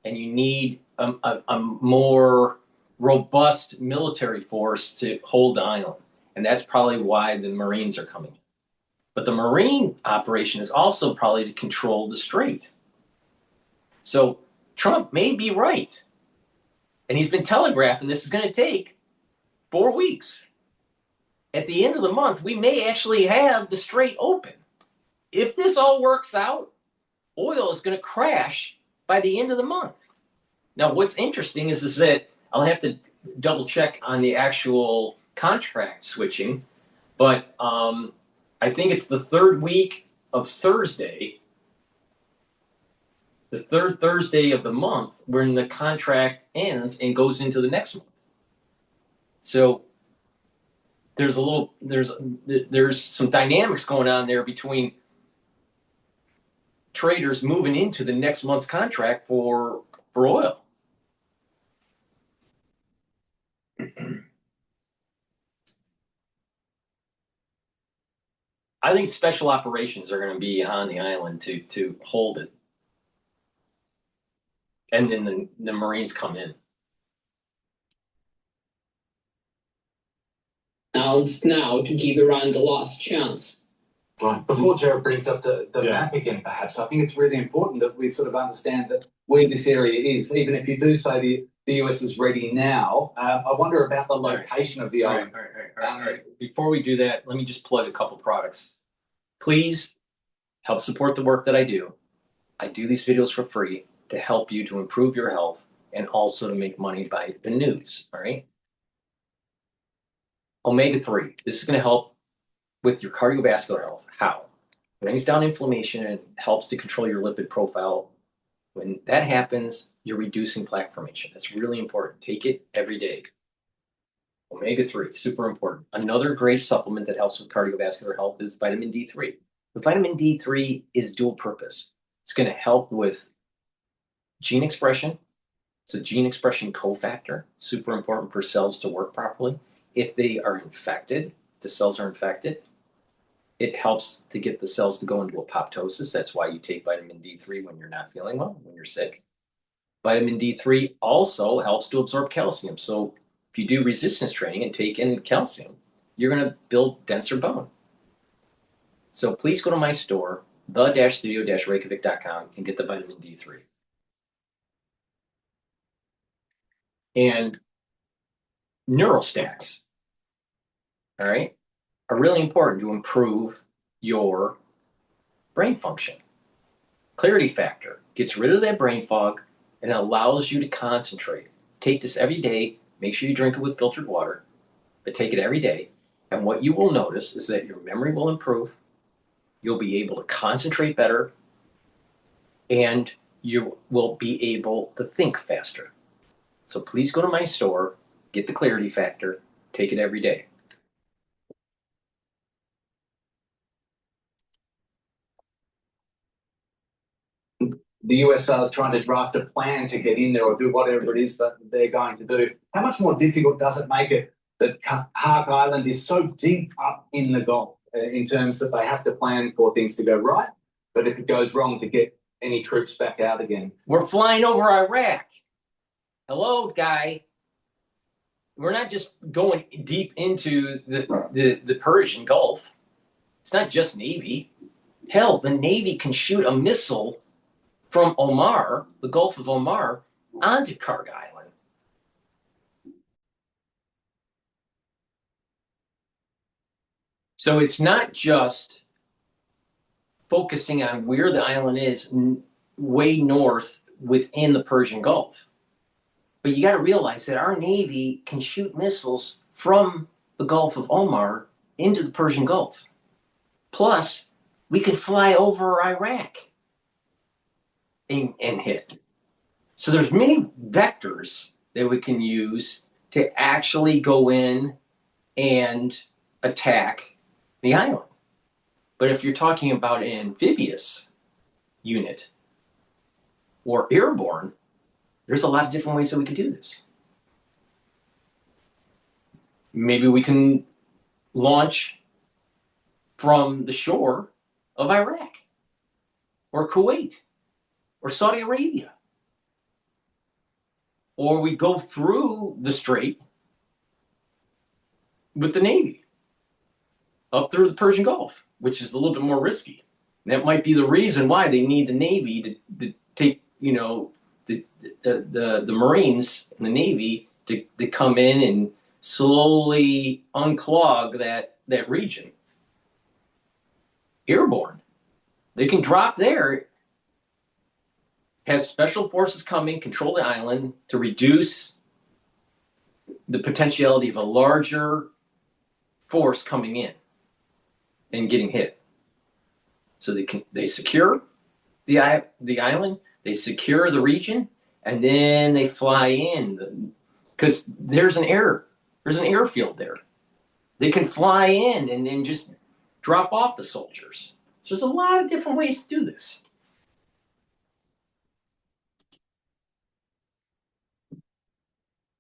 and you need a more robust military force to hold the island. And that's probably why the Marines are coming in. But the Marine operation is also probably to control the strait. So Trump may be right. And he's been telegraphing this is going to take 4 weeks. At the end of the month, we may actually have the strait open. If this all works out, oil is going to crash by the end of the month. Now, what's interesting is that I'll have to double check on the actual contract switching, but I think it's the third week of Thursday, the third Thursday of the month, when the contract ends and goes into the next month. So there's some dynamics going on there between traders moving into the next month's contract for oil. I think special operations are going to be on the island to hold it. And then the Marines come in. Announced now to give Iran the last chance. Right. Before Jared brings up the map again, perhaps, I think it's really important that we sort of understand that where this area is. Even if you do say the US is ready now, I wonder about the location of the island. All right. Before we do that, let me just plug a couple products. Please help support the work that I do. I do these videos for free to help you to improve your health and also to make money by the news, all right? Omega-3. This is going to help with your cardiovascular health. How? It brings down inflammation and helps to control your lipid profile. When that happens, you're reducing plaque formation. That's really important. Take it every day. Omega-3, super important. Another great supplement that helps with cardiovascular health is vitamin D3. The vitamin D3 is dual purpose. It's going to help with gene expression. It's a gene expression cofactor, super important for cells to work properly. If they are infected, the cells are infected, it helps to get the cells to go into apoptosis. That's why you take vitamin D3 when you're not feeling well, when you're sick. Vitamin D3 also helps to absorb calcium. So if you do resistance training and take in calcium, you're going to build denser bone. So please go to my store, the-studio-reykjavik.com, and get the vitamin D3. And neural stacks, all right, are really important to improve your brain function. Clarity factor gets rid of that brain fog and allows you to concentrate. Take this every day. Make sure you drink it with filtered water, but take it every day. And what you will notice is that your memory will improve. You'll be able to concentrate better, and you will be able to think faster. So please go to my store, get the clarity factor, take it every day. The USA is trying to draft a plan to get in there or do whatever it is that they're going to do. How much more difficult does it make it that Kharg Island is so deep up in the Gulf in terms that they have to plan for things to go right, but if it goes wrong, to get any troops back out again? We're flying over Iraq. Hello, guy. We're not just going deep into the Persian Gulf. It's not just Navy. Hell, the Navy can shoot a missile from Oman, the Gulf of Oman, onto Kharg Island. So it's not just focusing on where the island is way north within the Persian Gulf. But you got to realize that our Navy can shoot missiles from the Gulf of Oman into the Persian Gulf. Plus, we could fly over Iraq and hit. So there's many vectors that we can use to actually go in and attack the island. But if you're talking about an amphibious unit or airborne, there's a lot of different ways that we could do this. Maybe we can launch from the shore of Iraq or Kuwait or Saudi Arabia. Or we go through the strait with the Navy up through the Persian Gulf, which is a little bit more risky. And that might be the reason why they need the Navy to take, you know, the Marines and the Navy to come in and slowly unclog that region. Airborne. They can drop there, have special forces come in, control the island to reduce the potentiality of a larger force coming in and getting hit. So they secure the island, they secure the region, and then they fly in because there's an airfield there. They can fly in and just drop off the soldiers. So there's a lot of different ways to do this.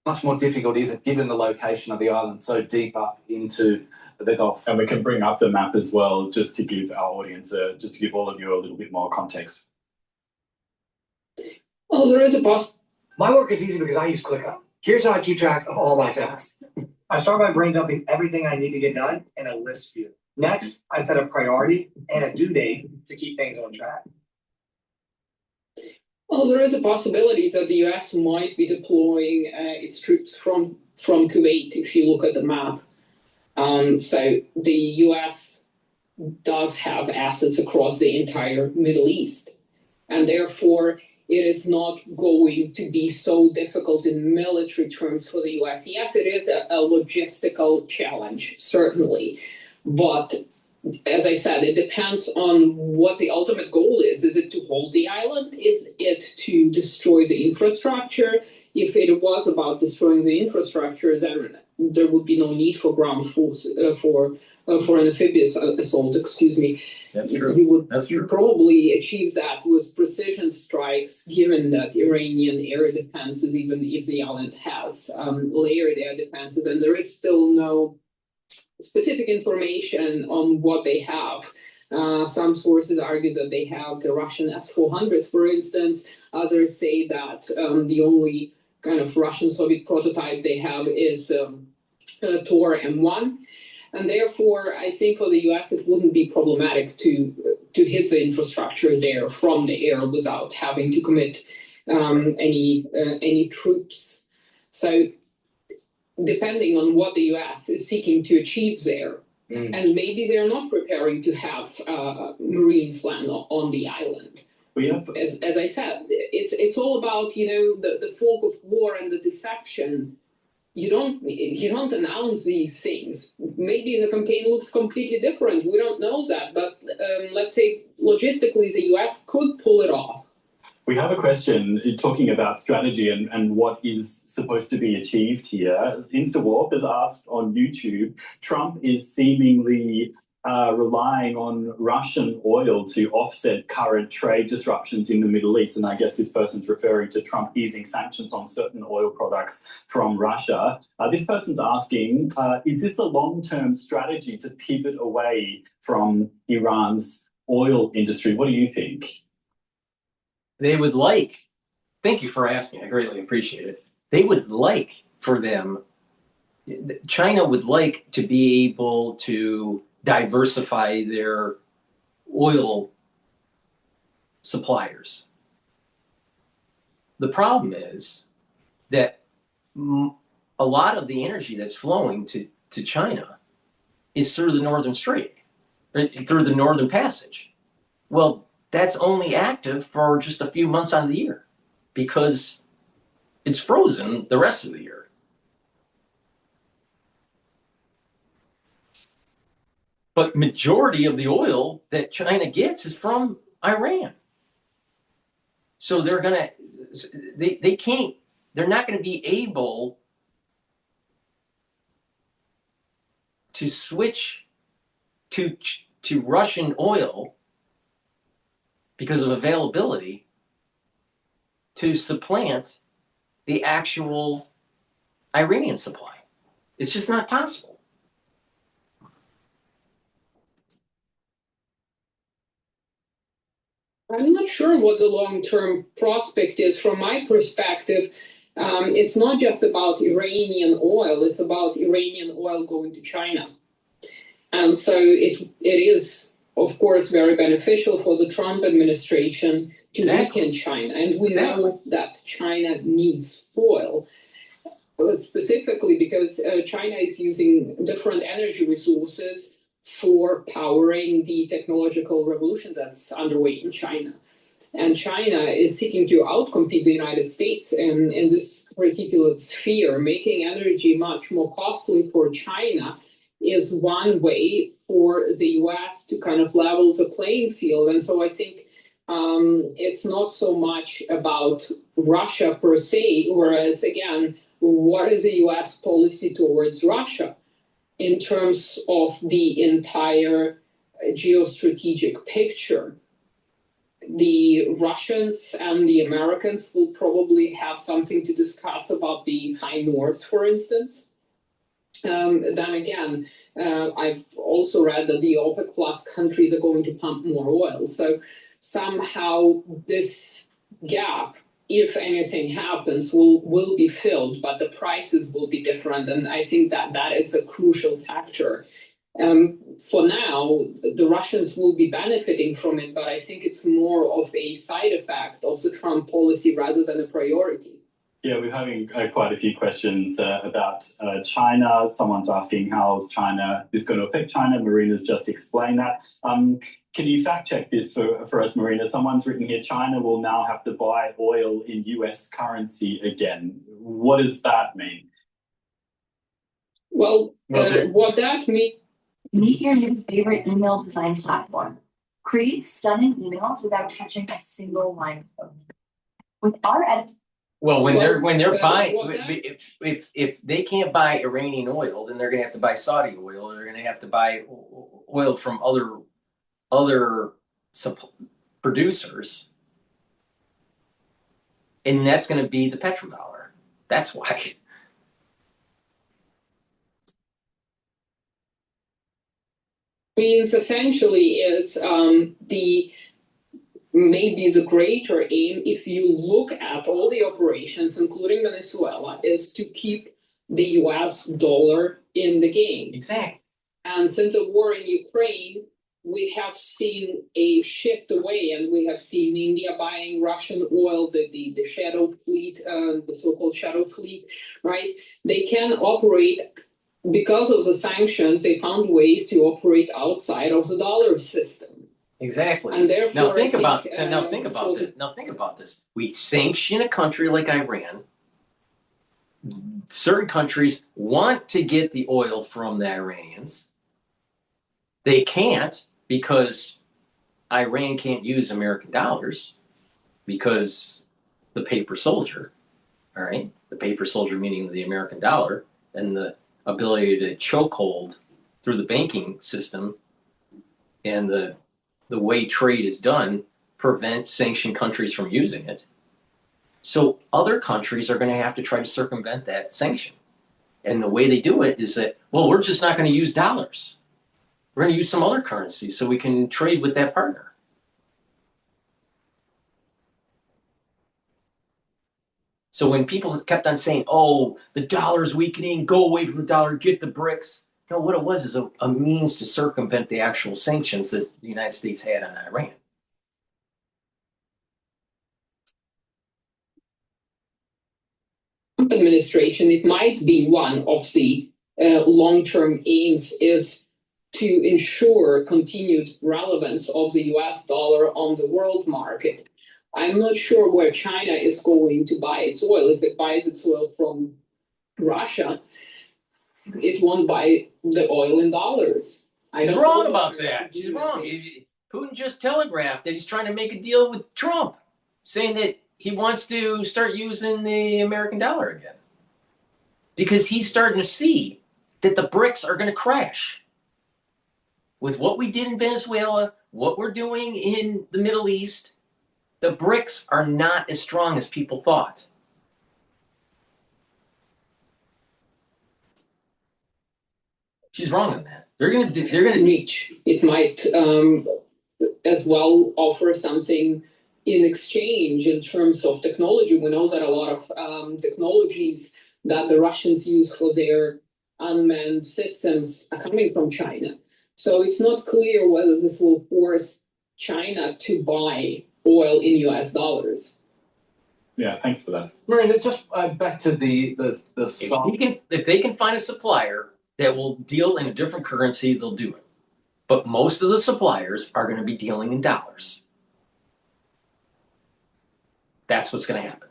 Much more difficult is it given the location of the island so deep up into the Gulf? And we can bring up the map as well, just to give our audience, just to give all of you a little bit more context. Well, there is a My work is easy because I use ClickUp. Here's how I keep track of all my tasks. I start by brain dumping everything I need to get done in a list view. Next, I set a priority and a due date to keep things on track. Well, there is a possibility that the US might be deploying its troops from Kuwait, if you look at the map. So the US does have assets across the entire Middle East, and therefore it is not going to be so difficult in military terms for the US. Yes, it is a logistical challenge, certainly, but as I said, it depends on what the ultimate goal is. Is it to hold the island? Is it to destroy the infrastructure? If it was about destroying the infrastructure, then there would be no need for ground force for an amphibious assault. Excuse me. That's true. You would That's true. probably achieve that with precision strikes, given that Iranian air defenses, even if the island has layered air defenses, and there is still no specific information on what they have. Some sources argue that they have the Russian S-400s, for instance. Others say that the only kind of Russian Soviet prototype they have is Tor M1. And therefore, I think for the US, it wouldn't be problematic to hit the infrastructure there from the air without having to commit any troops. So depending on what the US is seeking to achieve there, and maybe they're not preparing to have Marines land on the island. As I said, it's all about, the fog of war and the deception. You don't announce these things. Maybe the campaign looks completely different. We don't know that, but let's say logistically the US could pull it off. We have a question talking about strategy and what is supposed to be achieved here. InstaWarp has asked on YouTube, Trump is seemingly relying on Russian oil to offset current trade disruptions in the Middle East. And I guess this person's referring to Trump easing sanctions on certain oil products from Russia. This person's asking, is this a long-term strategy to pivot away from Iran's oil industry? What do you think? They would like, thank you for asking, I greatly appreciate it. They would like for them, China would like to be able to diversify their oil suppliers. The problem is that a lot of the energy that's flowing to China is through the Northern Strait, through the Northern Passage. Well, that's only active for just a few months out of the year because it's frozen the rest of the year. But majority of the oil that China gets is from Iran. So they're gonna, they can't, they're not gonna be able to switch to Russian oil because of availability to supplant the actual Iranian supply. It's just not possible. I'm not sure what the long-term prospect is. From my perspective, it's not just about Iranian oil, it's about Iranian oil going to China. And so it is, of course, very beneficial for the Trump administration to weaken China. And we know that China needs oil, specifically because China is using different energy resources for powering the technological revolution that's underway in China. And China is seeking to outcompete the United States in this particular sphere. Making energy much more costly for China is one way for the US to kind of level the playing field. And so I think it's not so much about Russia per se, whereas, again, what is the US policy towards Russia in terms of the entire geostrategic picture? The Russians and the Americans will probably have something to discuss about the High North, for instance. Then again, I've also read that the OPEC Plus countries are going to pump more oil. So somehow this gap, if anything happens, will be filled, but the prices will be different. And I think that is a crucial factor. For now, the Russians will be benefiting from it, but I think it's more of a side effect of the Trump policy rather than a priority. Yeah, we're having quite a few questions about China. Someone's asking how is China this going to affect China? Marina's just explained that. Can you fact check this for us, Marina? Someone's written here, China will now have to buy oil in US currency again. What does that mean? Well, what that means... Meet your new favorite email design platform. Create stunning emails without touching a single line of code. With our Well, when they're buying, if they can't buy Iranian oil, then they're going to have to buy Saudi oil. Or they're going to have to buy oil from other producers, and that's going to be the petrodollar. That's why. Means essentially is the maybe the greater aim, if you look at all the operations, including Venezuela, is to keep the US dollar in the game. Exactly. And since the war in Ukraine, we have seen a shift away, and we have seen India buying Russian oil, the shadow fleet, the so-called shadow fleet, right? They can operate, because of the sanctions, they found ways to operate outside of the dollar system. Exactly. And therefore, Now think I about think, now think about this. Now think about this. We sanction a country like Iran. Certain countries want to get the oil from the Iranians. They can't because Iran can't use American dollars because the paper soldier, all right? The paper soldier meaning the American dollar and the ability to chokehold through the banking system and the way trade is done prevents sanctioned countries from using it. So other countries are going to have to try to circumvent that sanction. And the way they do it is that, well, we're just not going to use dollars. We're going to use some other currency so we can trade with that partner. So when people kept on saying, oh, the dollar's weakening, go away from the dollar, get the BRICS. You know, what it was is a means to circumvent the actual sanctions that the United States had on Iran. administration, it might be one of the long-term aims is to ensure continued relevance of the US dollar on the world market. I'm not sure where China is going to buy its oil. If it buys its oil from Russia, it won't buy the oil in dollars. She's wrong about that. She's wrong. Putin just telegraphed that he's trying to make a deal with Trump, saying that he wants to start using the American dollar again. Because he's starting to see that the BRICS are going to crash. With what we did in Venezuela, what we're doing in the Middle East, the BRICS are not as strong as people thought. She's wrong on that. They're going to reach. It might as well offer something in exchange in terms of technology. We know that a lot of technologies that the Russians use for their unmanned systems are coming from China. So it's not clear whether this will force China to buy oil in US dollars. Yeah, thanks for that. Marina, just back to the if they can find a supplier that will deal in a different currency, they'll do it. But most of the suppliers are going to be dealing in dollars. That's what's going to happen.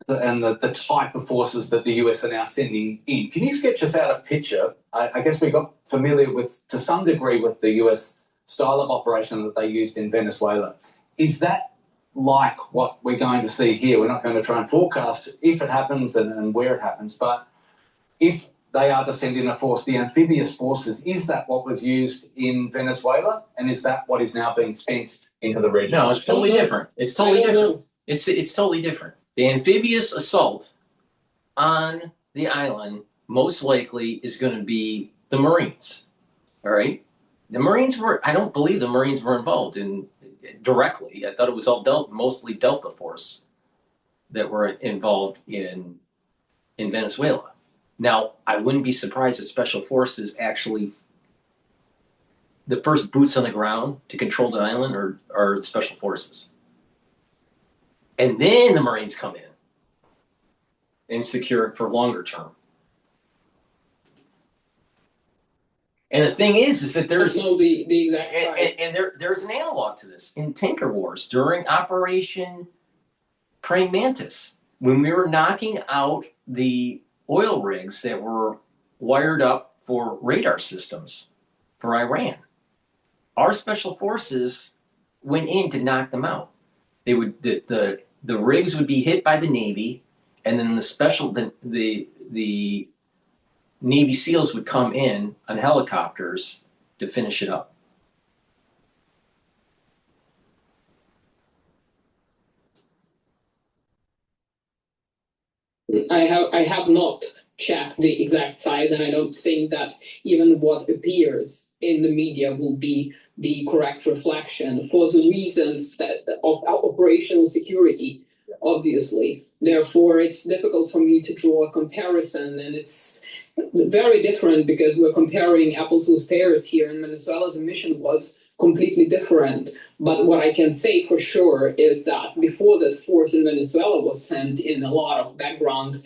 And the type of forces that the US are now sending in. Can you sketch us out a picture? I guess we got familiar with, to some degree, with the US style of operation that they used in Venezuela. Is that like what we're going to see here? We're not going to try and forecast if it happens and where it happens, but if they are to send in a force, the amphibious forces, is that what was used in Venezuela? And is that what is now being sent into the region? No, it's totally different. It's totally different. It's totally different. The amphibious assault on the island most likely is going to be the Marines. All right? The Marines I don't believe the Marines were involved in directly. I thought it was all mostly Delta Force that were involved in Venezuela. Now, I wouldn't be surprised if Special Forces actually, the first boots on the ground to control the island are Special Forces. And then the Marines come in and secure it for longer term. And the thing is that there's the exact size. and there's an analog to this in tanker wars during Operation Praying Mantis, when we were knocking out the oil rigs that were wired up for radar systems for Iran. Our special forces went in to knock them out. They would the rigs would be hit by the Navy, and then the Navy SEALs would come in on helicopters to finish it up. I have not check the exact size, and I don't think that even what appears in the media will be the correct reflection for the reasons that of operational security, obviously. Therefore, it's difficult for me to draw a comparison, and it's very different because we're comparing apples with pears here. In Venezuela, the mission was completely different. But what I can say for sure is that before that force in Venezuela was sent in, a lot of background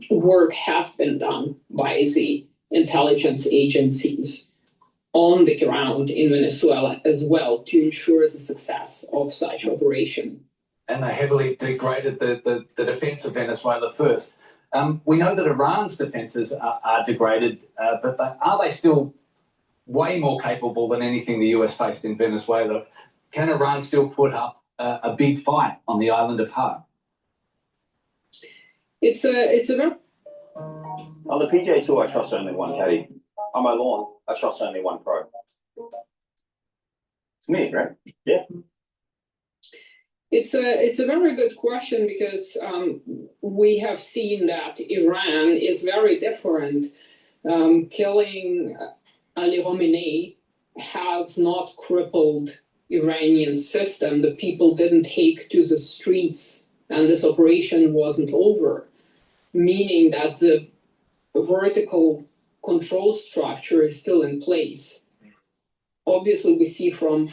work has been done by the intelligence agencies on the ground in Venezuela as well to ensure the success of such operation. And they heavily degraded the defense of Venezuela first. We know that Iran's defenses are degraded, but are they still way more capable than anything the US faced in Venezuela? Can Iran still put up a big fight on the island of Kharg? It's a very... On the PGA Tour, I trust only one caddy. On my lawn, I trust only one pro. It's me, right? Yeah. It's a very good question because we have seen that Iran is very different. Killing Ali Khamenei has not crippled Iranian system. The people didn't take to the streets, and this operation wasn't over, meaning that the vertical control structure is still in place. Obviously, we see from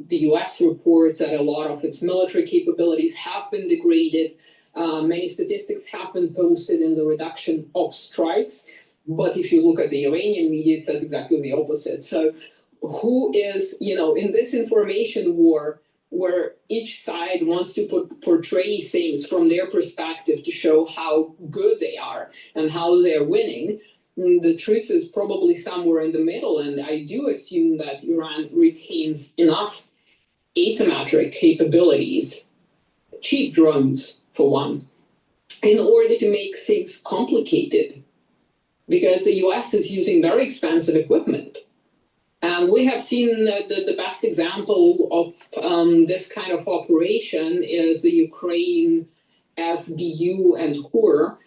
the US reports that a lot of its military capabilities have been degraded. Many statistics have been posted in the reduction of strikes. But if you look at the Iranian media, it says exactly the opposite. So who is, in this information war where each side wants to portray things from their perspective to show how good they are and how they're winning, the truth is probably somewhere in the middle, and I do assume that Iran retains enough asymmetric capabilities, cheap drones for one, in order to make things complicated, because the US is using very expensive equipment. And we have seen the best example of this kind of operation is the Ukraine SBU and KUR,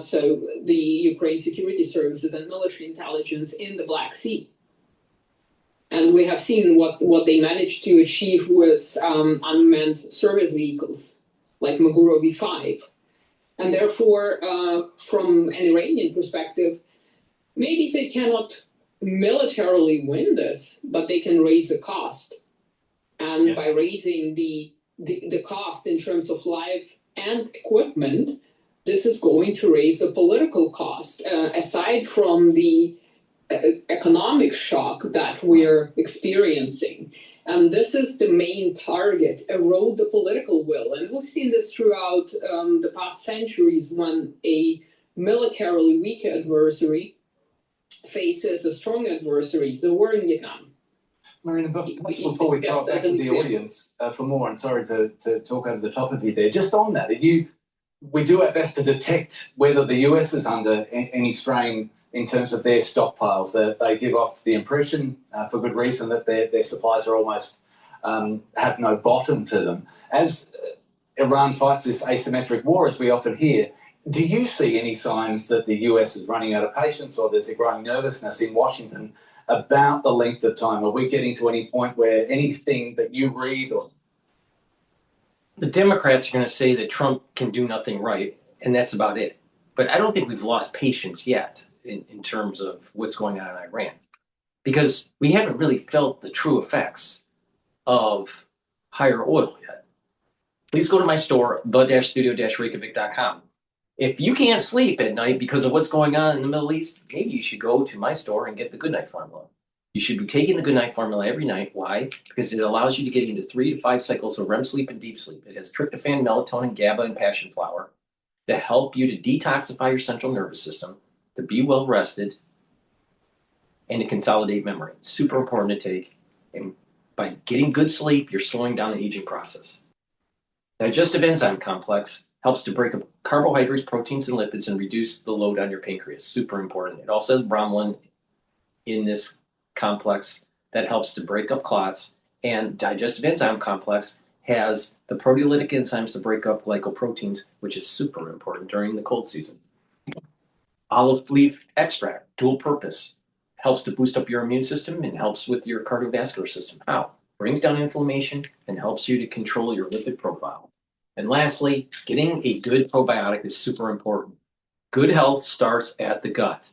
so the Ukraine Security Services and Military Intelligence in the Black Sea. And we have seen what they managed to achieve with unmanned service vehicles like Maguro V5. And therefore, from an Iranian perspective, maybe they cannot militarily win this, but they can raise the cost. And by raising the cost in terms of life and equipment, this is going to raise the political cost, aside from the economic shock that we're experiencing. And this is the main target, erode the political will. And we've seen this throughout the past centuries when a militarily weak adversary faces a strong adversary, the war in Vietnam. Marina, before we throw it back to the audience for more, and sorry to talk over the top of you there, just on that, we do our best to detect whether the US is under any strain in terms of their stockpiles. They give off the impression, for good reason, that their supplies are almost have no bottom to them. As Iran fights this asymmetric war, as we often hear, do you see any signs that the US is running out of patience, or there's a growing nervousness in Washington about the length of time? Are we getting to any point where anything that you read or... The Democrats are going to say that Trump can do nothing right, and that's about it. But I don't think we've lost patience yet in terms of what's going on in Iran, because we haven't really felt the true effects of higher oil yet. Please go to my store, the-studio-reykjavik.com. If you can't sleep at night because of what's going on in the Middle East, maybe you should go to my store and get the Goodnight Formula. You should be taking the Goodnight Formula every night. Why? Because it allows you to get into 3 to 5 cycles of REM sleep and deep sleep. It has tryptophan, melatonin, GABA, and passion flower to help you to detoxify your central nervous system, to be well rested, and to consolidate memory. It's super important to take. And by getting good sleep, you're slowing down the aging process. Digestive enzyme complex helps to break up carbohydrates, proteins, and lipids and reduce the load on your pancreas. Super important. It also has bromelain in this complex that helps to break up clots. And digestive enzyme complex has the proteolytic enzymes to break up glycoproteins, which is super important during the cold season. Olive leaf extract, dual purpose, helps to boost up your immune system and helps with your cardiovascular system. How? Brings down inflammation and helps you to control your lipid profile. And lastly, getting a good probiotic is super important. Good health starts at the gut.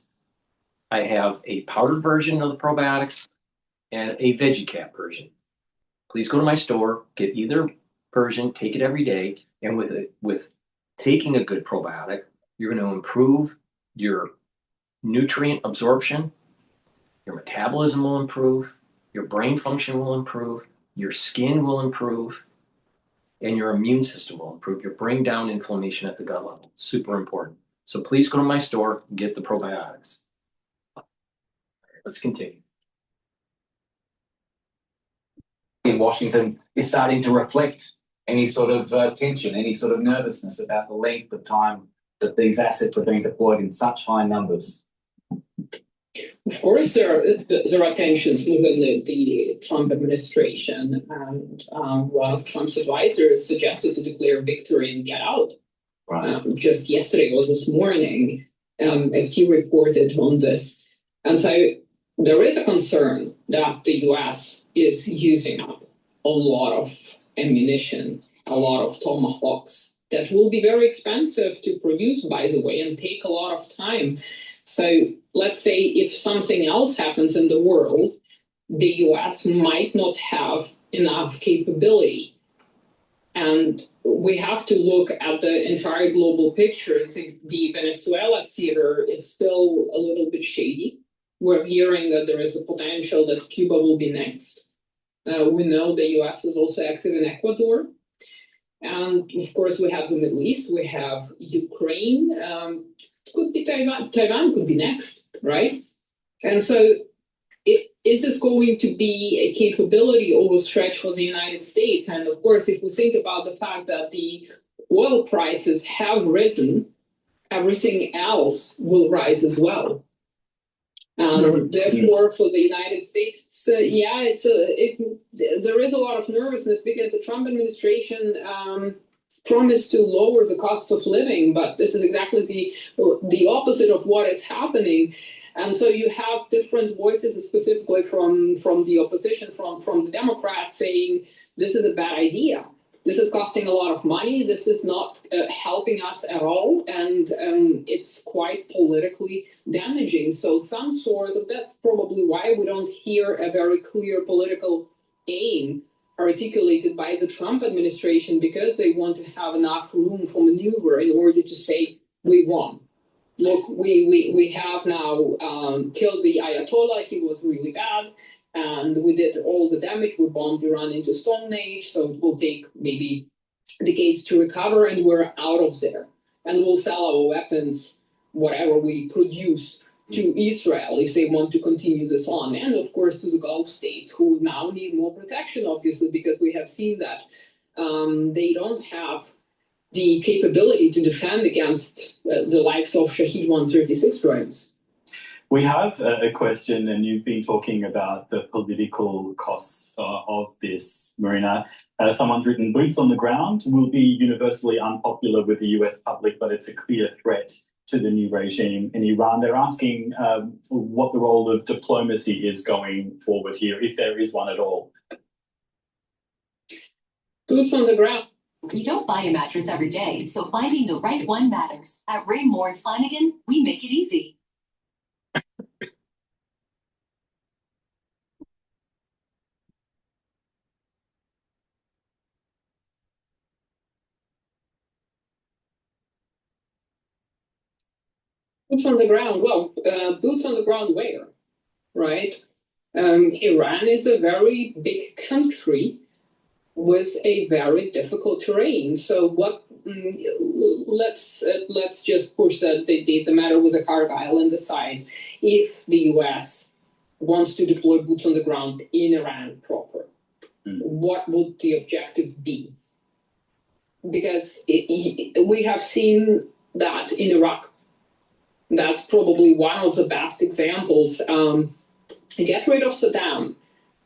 I have a powdered version of the probiotics and a VeggieCap version. Please go to my store, get either version, take it every day, and with taking a good probiotic, you're going to improve your nutrient absorption, your metabolism will improve, your brain function will improve, your skin will improve, and your immune system will improve. You'll bring down inflammation at the gut level. Super important. So please go to my store and get the probiotics. Let's continue. In Washington is starting to reflect any sort of tension, any sort of nervousness about the length of time that these assets are being deployed in such high numbers. Of course, there are tensions within the Trump administration, and one of Trump's advisors suggested to declare victory and get out. Right. Just yesterday or this morning, Ep40 reported on this. And so there is a concern that the US is using up a lot of ammunition, a lot of tomahawks that will be very expensive to produce, by the way, and take a lot of time. So let's say if something else happens in the world, the US might not have enough capability. And we have to look at the entire global picture. The Venezuela theater is still a little bit shady. We're hearing that there is a potential that Cuba will be next. We know the US is also active in Ecuador. And of course, we have the Middle East, we have Ukraine, could be Taiwan could be next, right? And so is this going to be a capability overstretch for the United States? And of course, if we think about the fact that the oil prices have risen, everything else will rise as well. Therefore, for the United States, there is a lot of nervousness because the Trump administration promised to lower the cost of living, but this is exactly the opposite of what is happening. And so you have different voices, specifically from the opposition, from the Democrats, saying this is a bad idea. This is costing a lot of money. This is not helping us at all, and it's quite politically damaging. So that's probably why we don't hear a very clear political aim articulated by the Trump administration, because they want to have enough room for maneuver in order to say, we won. Look, we have now killed the Ayatollah. He was really bad. And we did all the damage. We bombed Iran into Stone Age, so it will take maybe decades to recover, and we're out of there. And we'll sell our weapons, whatever we produce, to Israel if they want to continue this on. And of course, to the Gulf states, who now need more protection, obviously, because we have seen that they don't have the capability to defend against the likes of Shahed 136 drones. We have a question, and you've been talking about the political costs of this, Marina. Someone's written, boots on the ground will be universally unpopular with the US public, but it's a clear threat to the new regime in Iran. They're asking what the role of diplomacy is going forward here, if there is one at all. Boots on the ground. You don't buy a mattress every day, so finding the right one matters. At Raymore & Flanagan, we make it easy. Boots on the ground. Well, boots on the ground where, right? Iran is a very big country with a very difficult terrain. So let's just push the matter with the Kharg Island aside. If the US wants to deploy boots on the ground in Iran proper, what would the objective be? Because we have seen that in Iraq. That's probably one of the best examples. Get rid of Saddam,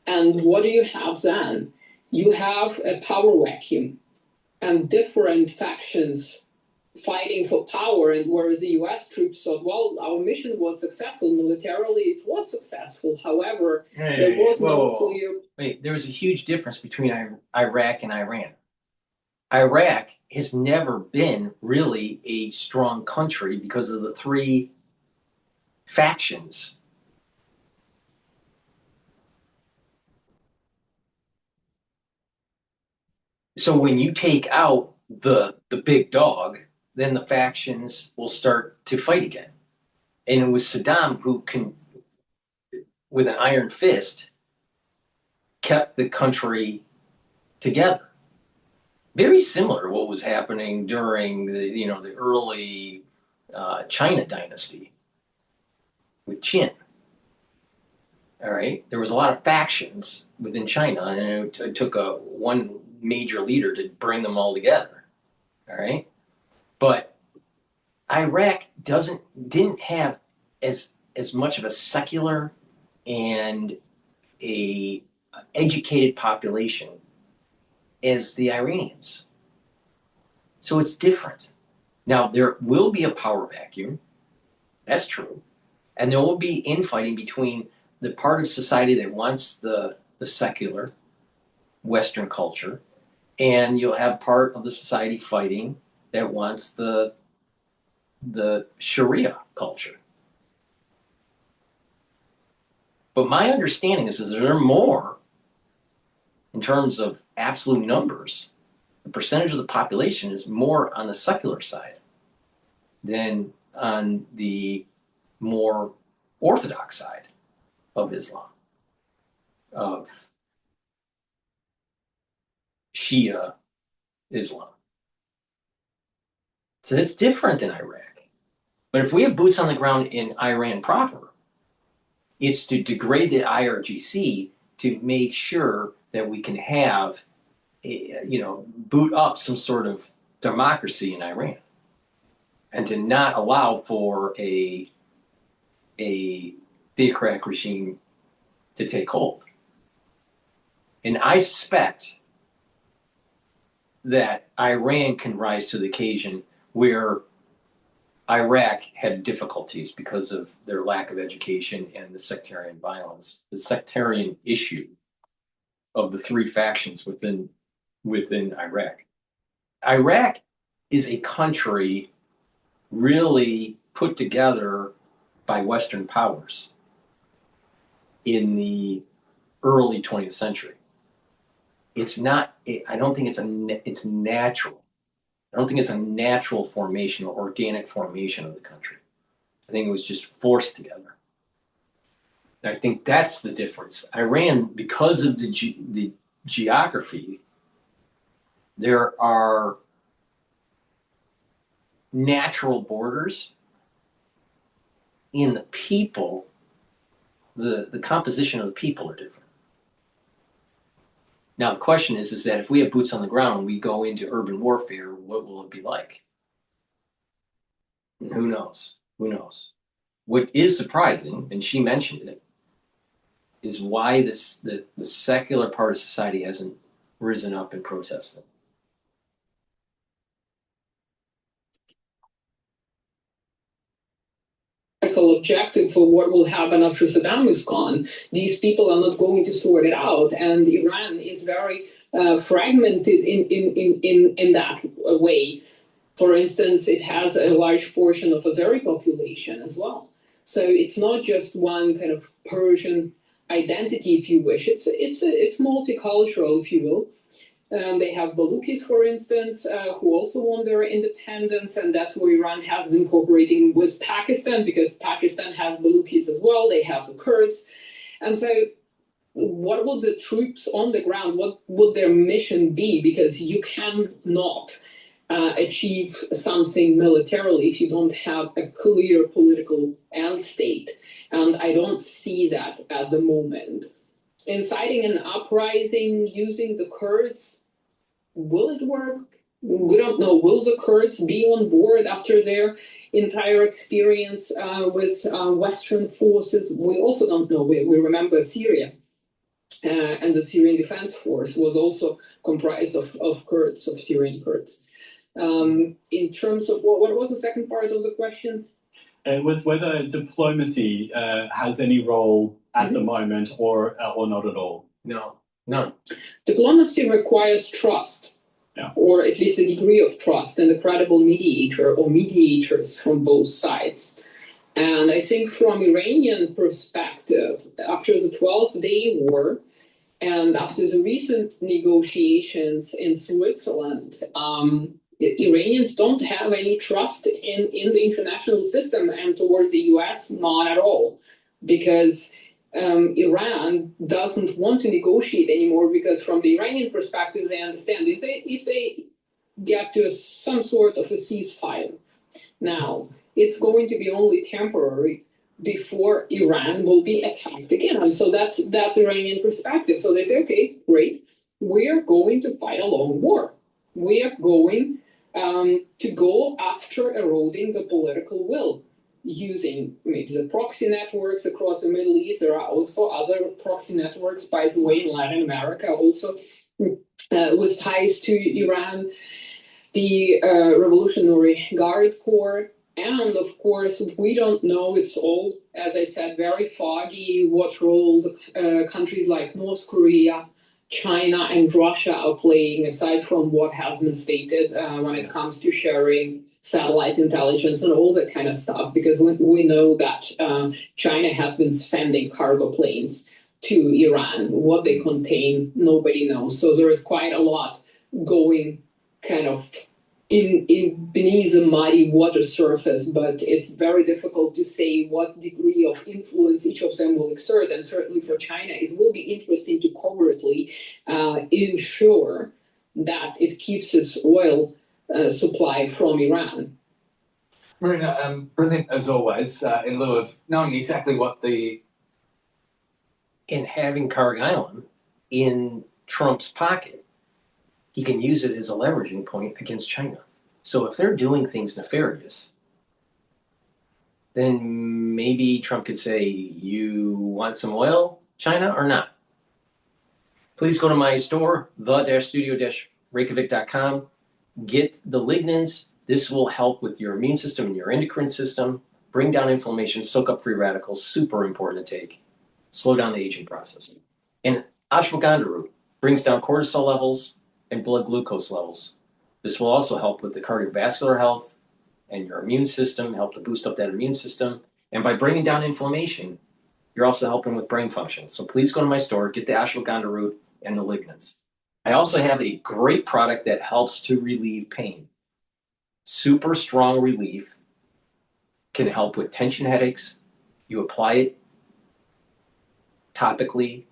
and what do you have then? You have a power vacuum, and different factions fighting for power, and whereas the US troops thought, well, our mission was successful militarily, it was successful. However, there was no clear. Wait, there was a huge difference between Iraq and Iran. Iraq has never been really a strong country because of the three factions. So when you take out the big dog, then the factions will start to fight again. And it was Saddam who can, with an iron fist, kept the country together. Very similar to what was happening during the early China dynasty with Qin. All right, there was a lot of factions within China, and it took one major leader to bring them all together. All right, but Iraq didn't have as much of a secular and a educated population as the Iranians. So it's different. Now, there will be a power vacuum. That's true. And there will be infighting between the part of society that wants the secular Western culture, and you'll have part of the society fighting that wants the Sharia culture. But my understanding is that there are more, in terms of absolute numbers, the percentage of the population is more on the secular side than on the more orthodox side of Islam, of Shia Islam. So it's different than Iraq. But if we have boots on the ground in Iran proper, it's to degrade the IRGC to make sure that we can have, boot up some sort of democracy in Iran, and to not allow for a theocratic regime to take hold. And I suspect that Iran can rise to the occasion where Iraq had difficulties because of their lack of education and the sectarian violence, the sectarian issue of the three factions within Iraq. Iraq is a country really put together by Western powers in the early 20th century. It's not, I don't think it's natural. I don't think it's a natural formation or organic formation of the country. I think it was just forced together. And I think that's the difference. Iran, because of the geography, there are natural borders in the people. The composition of the people are different. Now, the question is that if we have boots on the ground and we go into urban warfare, what will it be like? And who knows? Who knows? What is surprising, and she mentioned it, is why the secular part of society hasn't risen up and protested. Objective for what will happen after Saddam is gone. These people are not going to sort it out, and Iran is very fragmented in that way. For instance, it has a large portion of Azeri population as well. So it's not just one kind of Persian identity, if you wish. It's multicultural, if you will. They have Balukis, for instance, who also want their independence, and that's where Iran has been cooperating with Pakistan, because Pakistan has Balukis as well. They have the Kurds. And so what would the troops on the ground, what would their mission be? Because you cannot achieve something militarily if you don't have a clear political end state. And I don't see that at the moment. Inciting an uprising using the Kurds, will it work? We don't know. Will the Kurds be on board after their entire experience with Western forces? We also don't know. We remember Syria, and the Syrian Defense Force was also comprised of Kurds, of Syrian Kurds. In terms of what was the second part of the question? It was whether diplomacy has any role at the moment or not at all. No, none. Diplomacy requires trust, or at least a degree of trust, and a credible mediator or mediators from both sides. And I think from Iranian perspective, after the 12-day war and after the recent negotiations in Switzerland, Iranians don't have any trust in the international system and towards the US, not at all, because Iran doesn't want to negotiate anymore, because from the Iranian perspective, they understand if they get to some sort of a ceasefire now, it's going to be only temporary before Iran will be attacked again. And so that's Iranian perspective. So they say, okay, great, we are going to fight a long war. We are going to go after eroding the political will, using maybe the proxy networks across the Middle East. There are also other proxy networks, by the way, in Latin America, also with ties to Iran, the Revolutionary Guard Corps. And of course, we don't know, it's all, as I said, very foggy, what role countries like North Korea, China, and Russia are playing, aside from what has been stated when it comes to sharing satellite intelligence and all that kind of stuff, because we know that China has been sending cargo planes to Iran. What they contain, nobody knows. So there is quite a lot going kind of in beneath the muddy water surface, but it's very difficult to say what degree of influence each of them will exert. And certainly for China, it will be interesting to covertly ensure that it keeps its oil supply from Iran. Marina, brilliant as always, in lieu of knowing exactly what the... And having Kharg Island in Trump's pocket, he can use it as a leveraging point against China. So if they're doing things nefarious, then maybe Trump could say, you want some oil, China, or not? Please go to my store, the-studio-reykjavik.com. Get the lignans. This will help with your immune system and your endocrine system, bring down inflammation, soak up free radicals, super important to take, slow down the aging process. And ashwagandha root brings down cortisol levels and blood glucose levels. This will also help with the cardiovascular health and your immune system, help to boost up that immune system. And by bringing down inflammation, you're also helping with brain function. So please go to my store, get the ashwagandha root and the lignans. I also have a great product that helps to relieve pain. Super strong relief, can help with tension headaches. You apply it topically.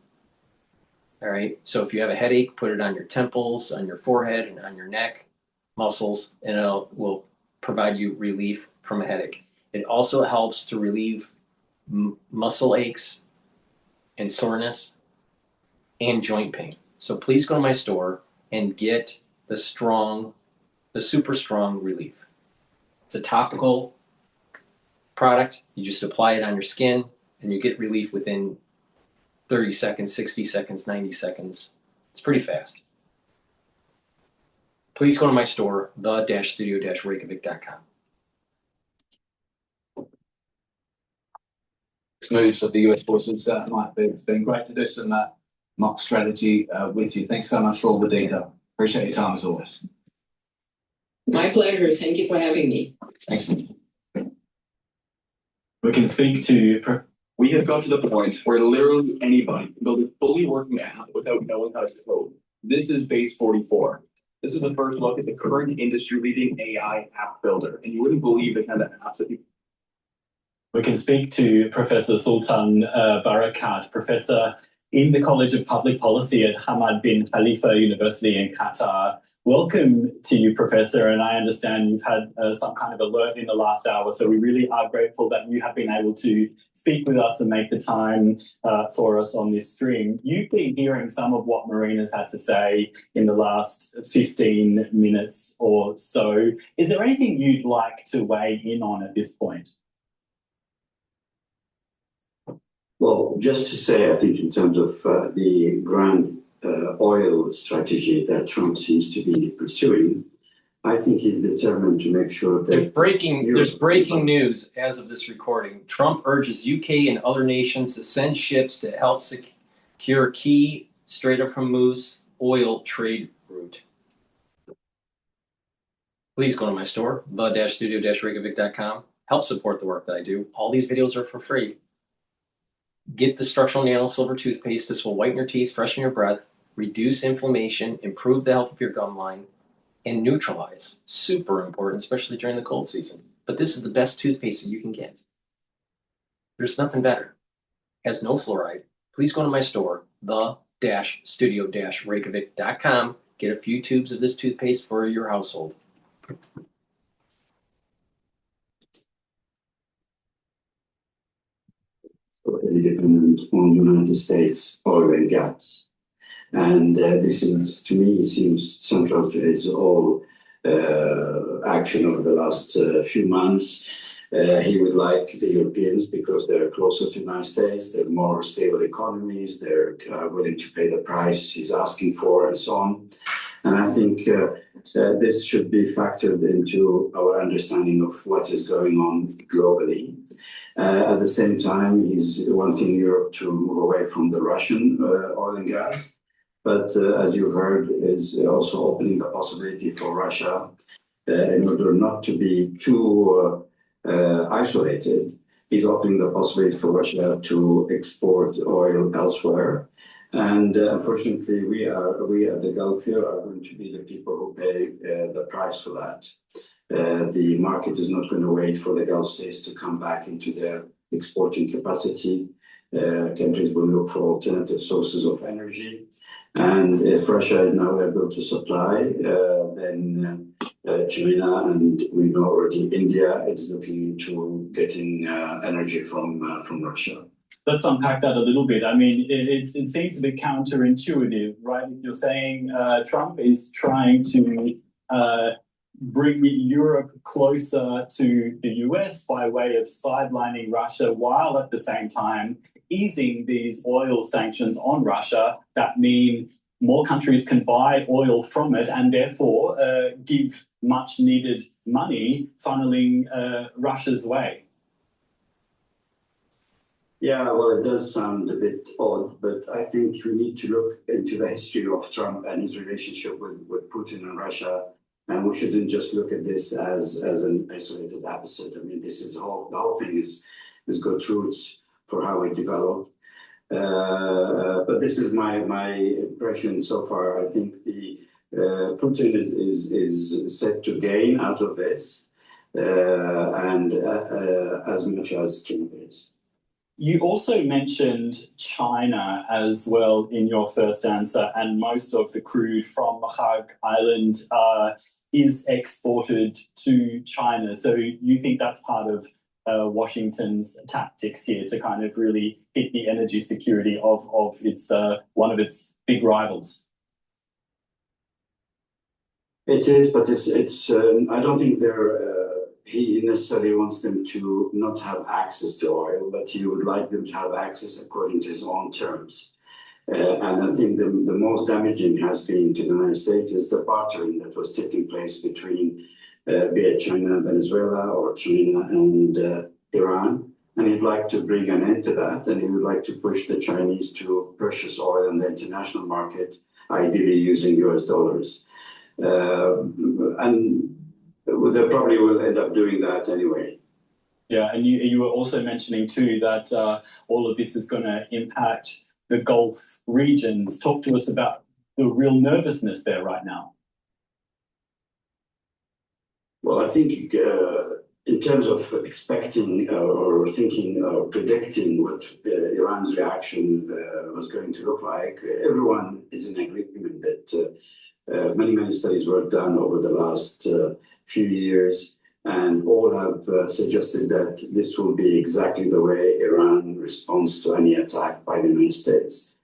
All right, so if you have a headache, put it on your temples, on your forehead, and on your neck muscles, and it will provide you relief from a headache. It also helps to relieve muscle aches and soreness and joint pain. So please go to my store and get the super strong relief. It's a topical product. You just apply it on your skin and you get relief within 30 seconds, 60 seconds, 90 seconds. It's pretty fast. Please go to my store, the-studio-reykjavik.com. Moves of the US forces might be. It's been great to do some mock strategy with you. Thanks so much for all the detail. Appreciate your time as always. My pleasure. Thank you for having me. Thanks. We can speak to... We have got to the point where literally anybody can build a fully working app without knowing how to code. This is Base 44. This is the first look at the current industry-leading AI app builder, and you wouldn't believe the kind of apps that people... We can speak to Professor Sultan Barakat, professor in the College of Public Policy at Hamad bin Khalifa University in Qatar. Welcome to you, Professor, and I understand you've had some kind of alert in the last hour, so we really are grateful that you have been able to speak with us and make the time for us on this stream. You've been hearing some of what Marina's had to say in the last 15 minutes or so. Is there anything you'd like to weigh in on at this point? Well, just to say, I think in terms of the grand oil strategy that Trump seems to be pursuing, I think he's determined to make sure that There's breaking news as of this recording. Trump urges UK and other nations to send ships to help secure key Strait of Hormuz oil trade route. Please go to my store, the-studio-reykjavik.com. Help support the work that I do. All these videos are for free. Get the structural nano silver toothpaste. This will whiten your teeth, freshen your breath, reduce inflammation, improve the health of your gum line, and neutralize. Super important, especially during the cold season. But this is the best toothpaste that you can get. There's nothing better. Has no fluoride. Please go to my store, the-studio-reykjavik.com. Get a few tubes of this toothpaste for your household. Totally dependent on United States oil and gas. And this is, to me, seems central to his whole action over the last few months. He would like the Europeans, because they're closer to the United States, they're more stable economies, they're willing to pay the price he's asking for, and so on. And I think this should be factored into our understanding of what is going on globally. At the same time, he's wanting Europe to move away from the Russian oil and gas. But as you heard, is also opening the possibility for Russia, in order not to be too isolated, is opening the possibility for Russia to export oil elsewhere. And unfortunately, we at the Gulf here are going to be the people who pay the price for that. The market is not going to wait for the Gulf states to come back into their exporting capacity. Countries will look for alternative sources of energy. And if Russia is now able to supply, then China, and we know already India is looking into getting energy from Russia. Let's unpack that a little bit. I mean, it seems a bit counterintuitive, right? If you're saying Trump is trying to bring Europe closer to the US by way of sidelining Russia, while at the same time easing these oil sanctions on Russia that mean more countries can buy oil from it and therefore give much needed money funneling Russia's way. Yeah, well, it does sound a bit odd, but I think we need to look into the history of Trump and his relationship with Putin and Russia. And we shouldn't just look at this as an isolated episode. I mean, this is the whole thing is got roots for how it developed. But this is my impression so far. I think the Putin is set to gain out of this, and as much as Trump is. You also mentioned China as well in your first answer, and most of the crude from Kharg Island is exported to China. So you think that's part of Washington's tactics here to kind of really hit the energy security of its one of its big rivals? It is, but it's. I don't think he necessarily wants them to not have access to oil, but he would like them to have access according to his own terms. And I think the most damaging has been to the United States is the bartering that was taking place between be it China and Venezuela or China and Iran. And he'd like to bring an end to that, and he would like to push the Chinese to purchase oil in the international market, ideally using US dollars. And they probably will end up doing that anyway. Yeah, and you were also mentioning too that all of this is going to impact the Gulf regions. Talk to us about the real nervousness there right now. Well, I think in terms of expecting or thinking or predicting what Iran's reaction was going to look like, everyone is in agreement that many studies were done over the last few years, and all have suggested that this will be exactly the way Iran responds to any attack by the United States.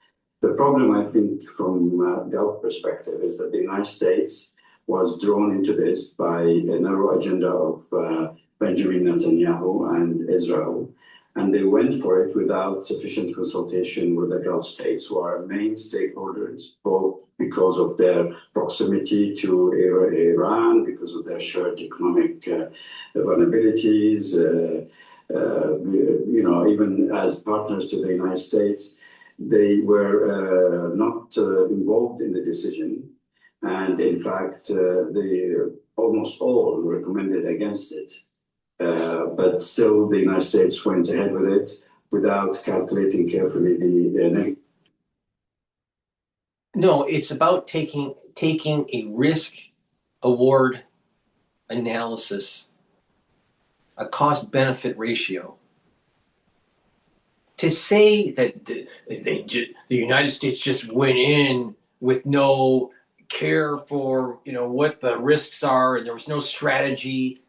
The problem, I think, from a Gulf perspective, is that the United States was drawn into this by a narrow agenda of Benjamin Netanyahu and Israel. And they went for it without sufficient consultation with the Gulf states, who are main stakeholders, both because of their proximity to Iran, because of their shared economic vulnerabilities, even as partners to the United States. They were not involved in the decision. And in fact, they almost all recommended against it. But still, the United States went ahead with it without calculating carefully the No, it's about taking a risk award analysis, a cost benefit ratio. To say that the United States just went in with no care for what the risks are, and there was no strategy.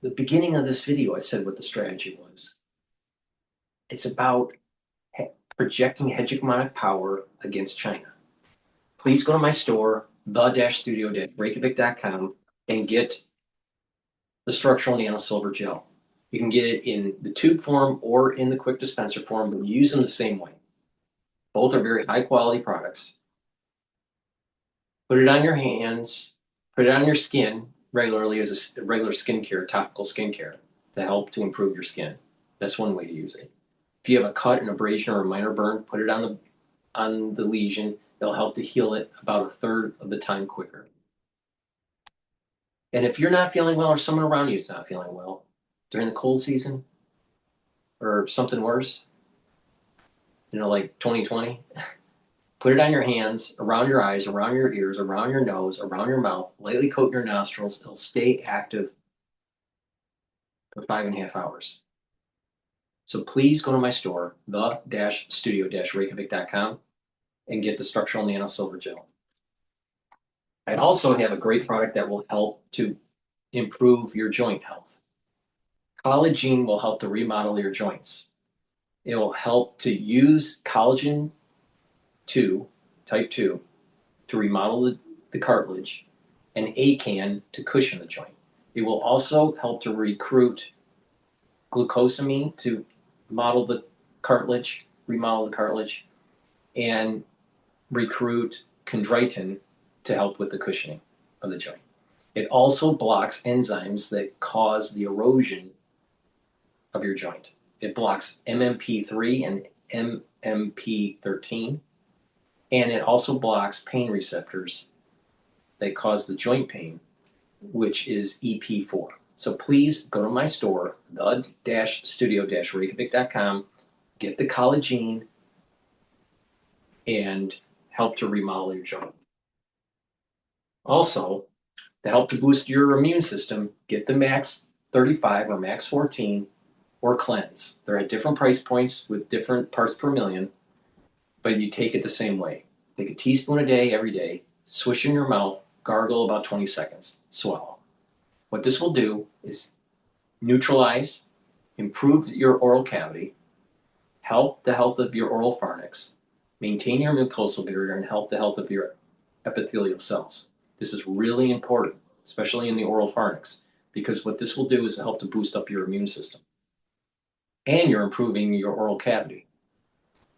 The beginning of this video, I said what the strategy was. It's about projecting hegemonic power against China. Please go to my store, the-studio.reykjavik.com, and get the structural nano silver gel. You can get it in the tube form or in the quick dispenser form, but use them the same way. Both are very high quality products. Put it on your hands, put it on your skin regularly as a regular skincare, topical skincare, to help to improve your skin. That's one way to use it. If you have a cut, an abrasion, or a minor burn, put it on the lesion. It'll help to heal it about a third of the time quicker. And if you're not feeling well, or someone around you is not feeling well during the cold season, or something worse, like 2020, put it on your hands, around your eyes, around your ears, around your nose, around your mouth, lightly coat your nostrils. It'll stay active for 5.5 hours. So please go to my store, the-studio-reykjavik.com, and get the structural nano silver gel. I also have a great product that will help to improve your joint health. Collagen will help to remodel your joints. It will help to use collagen 2, type 2, to remodel the cartilage, and ACAN to cushion the joint. It will also help to recruit glucosamine to remodel the cartilage, and recruit chondroitin to help with the cushioning of the joint. It also blocks enzymes that cause the erosion of your joint. It blocks MMP3 and MMP13, and it also blocks pain receptors that cause the joint pain, which is Ep4. So please go to my store, the-studio-reykjavik.com, get the collagen, and help to remodel your joint. Also, to help to boost your immune system, get the Max 35 or Max 14 or Cleanse. They're at different price points with different parts per million, but you take it the same way. Take a teaspoon a day, every day, swish in your mouth, gargle about 20 seconds, swallow. What this will do is neutralize, improve your oral cavity, help the health of your oral pharynx, maintain your mucosal barrier, and help the health of your epithelial cells. This is really important, especially in the oral pharynx, because what this will do is help to boost up your immune system. And you're improving your oral cavity.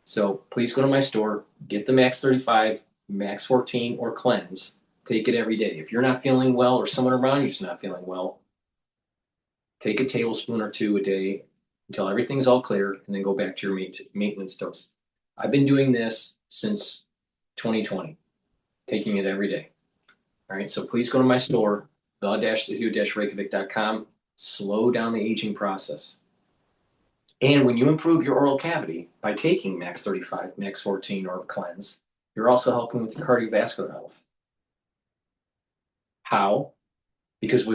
So please go to my store, get the Max 35, Max 14, or Cleanse. Take it every day. If you're not feeling well, or someone around you is not feeling well, take a tablespoon or 2 a day until everything's all clear, and then go back to your maintenance dose. I've been doing this since 2020, taking it every day. All right, so please go to my store, the-studio-reykjavik.com. Slow down the aging process. And when you improve your oral cavity by taking Max 35, Max 14, or Cleanse, you're also helping with your cardiovascular health. How? Because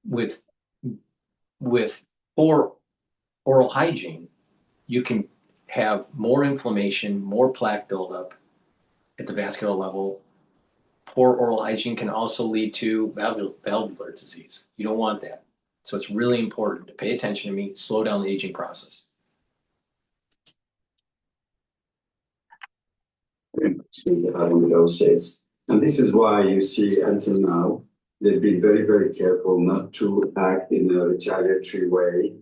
with poor oral hygiene, you can have more inflammation, more plaque buildup at the vascular level. Poor oral hygiene can also lead to valvular disease. You don't want that. So it's really important to pay attention to me, slow down the aging process. And this is why you see until now, they've been very, very careful not to act in a retaliatory way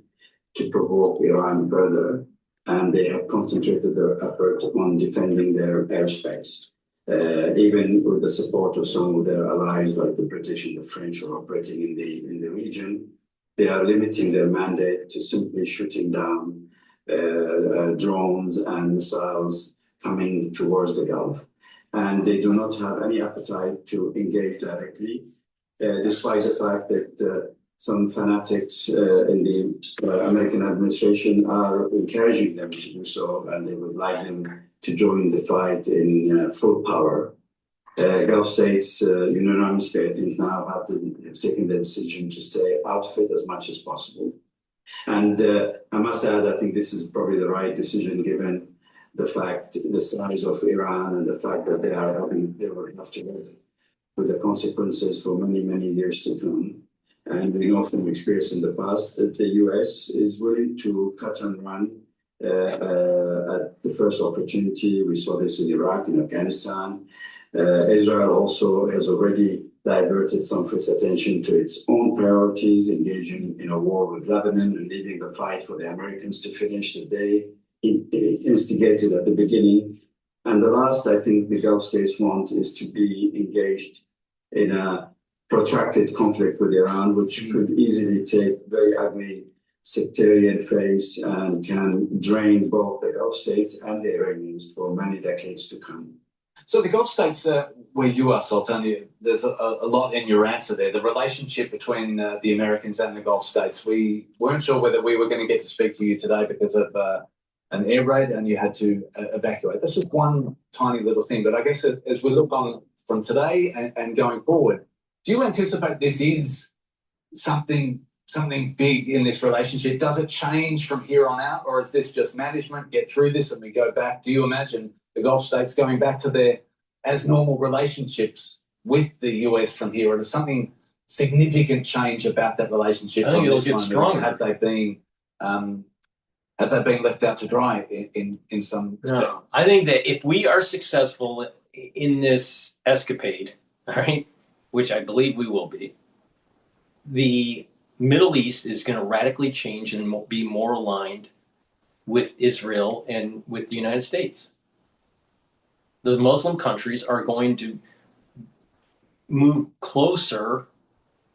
to provoke Iran further, and they have concentrated their effort on defending their airspace. Even with the support of some of their allies, like the British and the French, are operating in the region, they are limiting their mandate to simply shooting down drones and missiles coming towards the Gulf. And they do not have any appetite to engage directly, despite the fact that some fanatics in the American administration are encouraging them to do so, and they would like them to join the fight in full power. Gulf states unanimously, I think, now have taken the decision to stay outfit as much as possible. And I must add, I think this is probably the right decision given the fact, the size of Iran and the fact that they will have to live with the consequences for many, many years to come. And we know from experience in the past that the US is willing to cut and run at the first opportunity. We saw this in Iraq, in Afghanistan. Israel also has already diverted some of its attention to its own priorities, engaging in a war with Lebanon and leaving the fight for the Americans to finish that they instigated at the beginning. And the last, I think, the Gulf states want is to be engaged in a protracted conflict with Iran, which could easily take very ugly sectarian face and can drain both the Gulf states and the Iranians for many decades to come. So the Gulf states where you are, Sultan, there's a lot in your answer there. The relationship between the Americans and the Gulf states. We weren't sure whether we were going to get to speak to you today because of an air raid and you had to evacuate. This is one tiny little thing, but I guess as we look on from today and going forward, do you anticipate this is something big in this relationship? Does it change from here on out, or is this just management, get through this and we go back? Do you imagine the Gulf states going back to their as normal relationships with the US from here, or does something significant change about that relationship? I think it'll get stronger. Have they been left out to dry in some respects? No. I think that if we are successful in this escapade, all right, which I believe we will be, the Middle East is going to radically change and be more aligned with Israel and with the United States. The Muslim countries are going to move closer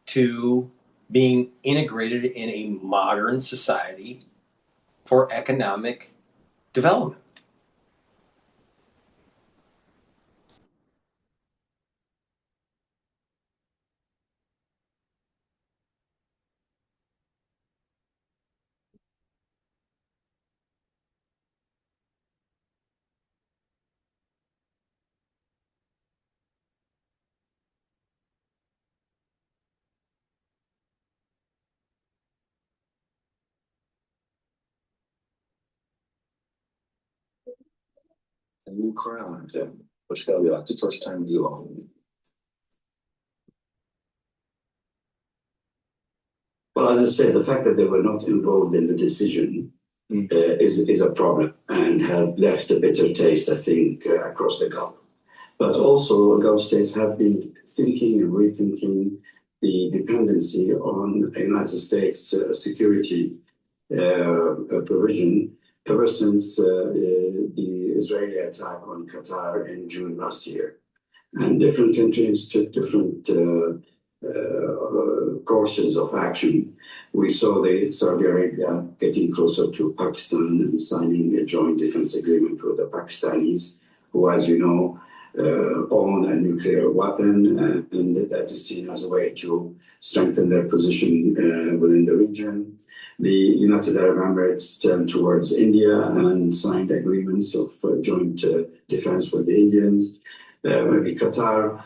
to being integrated in a modern society for economic development. A new crowd, which will be like the first time you all. Well, as I said, the fact that they were not involved in the decision is a problem and have left a bitter taste, I think, across the Gulf. But also, Gulf states have been thinking and rethinking the dependency on the United States security provision ever since the Israeli attack on Qatar in June last year. And different countries took different courses of action. We saw the Saudi Arabia getting closer to Pakistan and signing a joint defense agreement with the Pakistanis, who, as you know, own a nuclear weapon, and that is seen as a way to strengthen their position within the region. The United Arab Emirates turned towards India and signed agreements of joint defense with the Indians. Maybe Qatar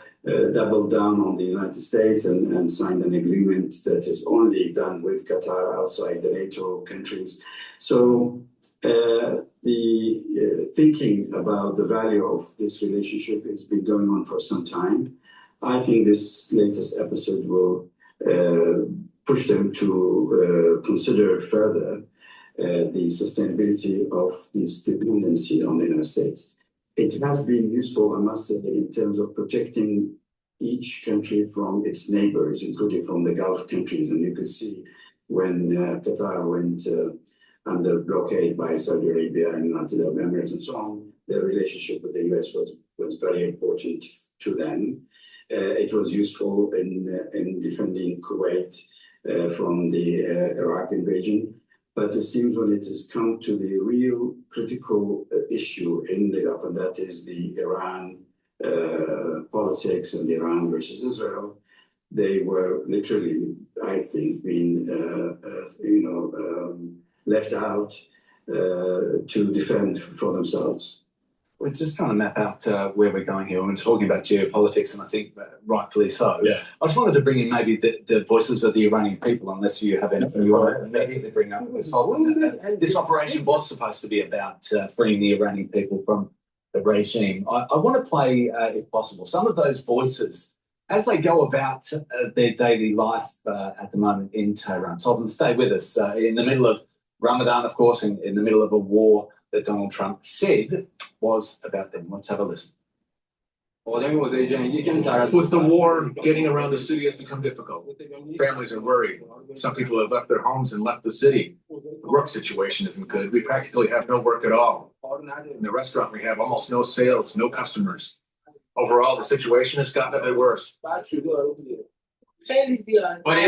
doubled down on the United States and signed an agreement that is only done with Qatar outside the NATO countries. So the thinking about the value of this relationship has been going on for some time. I think this latest episode will push them to consider further the sustainability of this dependency on the United States. It has been useful, I must say, in terms of protecting each country from its neighbors, including from the Gulf countries. And you can see when Qatar went under blockade by Saudi Arabia and United Arab Emirates and so on, the relationship with the US was very important to them. It was useful in defending Kuwait from the Iraq invasion. But it seems when it has come to the real critical issue in the Gulf, and that is the Iran politics and Iran versus Israel, they were literally, I think, being left out to defend for themselves. We're just trying to map out where we're going here. We're talking about geopolitics, and I think rightfully so. Yeah. I just wanted to bring in maybe the voices of the Iranian people, unless you have anything you want to immediately bring up. This operation was supposed to be about freeing the Iranian people from the regime. I want to play, if possible, some of those voices as they go about their daily life at the moment in Tehran. So stay with us. In the middle of Ramadan, of course, in the middle of a war that Donald Trump said was about them. Let's have a listen. With the war, getting around the city has become difficult. Families are worried. Some people have left their homes and left the city. The work situation isn't good. We practically have no work at all. In the restaurant, we have almost no sales, no customers. Overall, the situation has gotten a bit worse. But it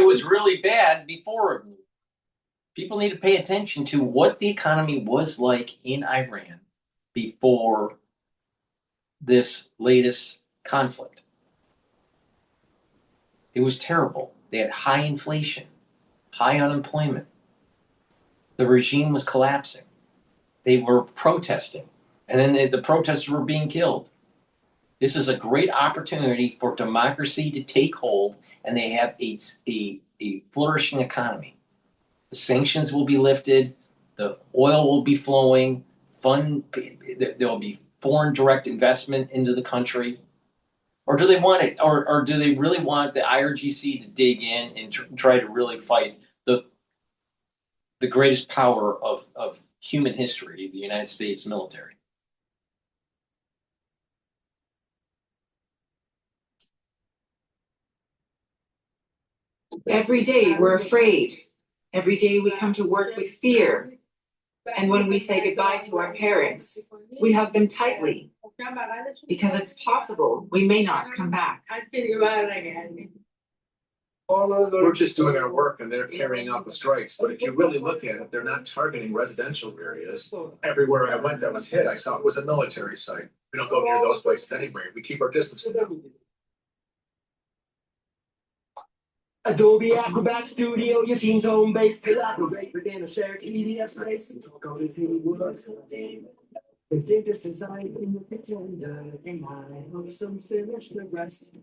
was really bad before. People need to pay attention to what the economy was like in Iran before this latest conflict. It was terrible. They had high inflation, high unemployment. The regime was collapsing. They were protesting, and then the protesters were being killed. This is a great opportunity for democracy to take hold, and they have a flourishing economy. The sanctions will be lifted. The oil will be flowing. There'll be foreign direct investment into the country. Or do they want it? Or do they really want the IRGC to dig in and try to really fight the greatest power of human history, the United States military? Every day we're afraid. Every day we come to work with fear. And when we say goodbye to our parents, we hug them tightly because it's possible we may not come back. We're just doing our work and they're carrying out the strikes. But if you really look at it, they're not targeting residential areas. Everywhere I went that was hit, I saw it was a military site. We don't go near those places anyway. We keep our distance from them. Adobe Acrobat Studio, your team's home base. Collaborate within a shared media space. Talk over team works. They did this design in the pretender, and I hope some finish the rest.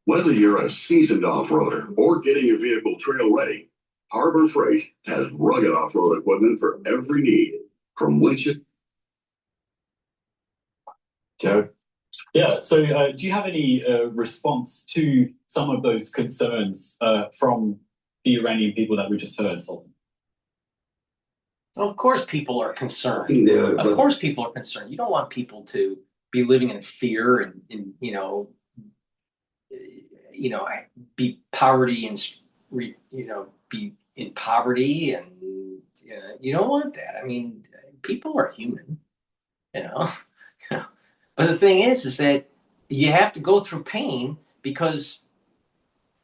Whether you're a seasoned off-roader or getting your vehicle trail ready, Harbor Freight has rugged off-road equipment for every need, from winches. Joe? Yeah, so do you have any response to some of those concerns from the Iranian people that we just heard, Sultan? Well, of course people are concerned. Of course people are concerned. You don't want people to be living in fear and be poverty and be in poverty, and you don't want that. I mean, people are human, But the thing is that you have to go through pain because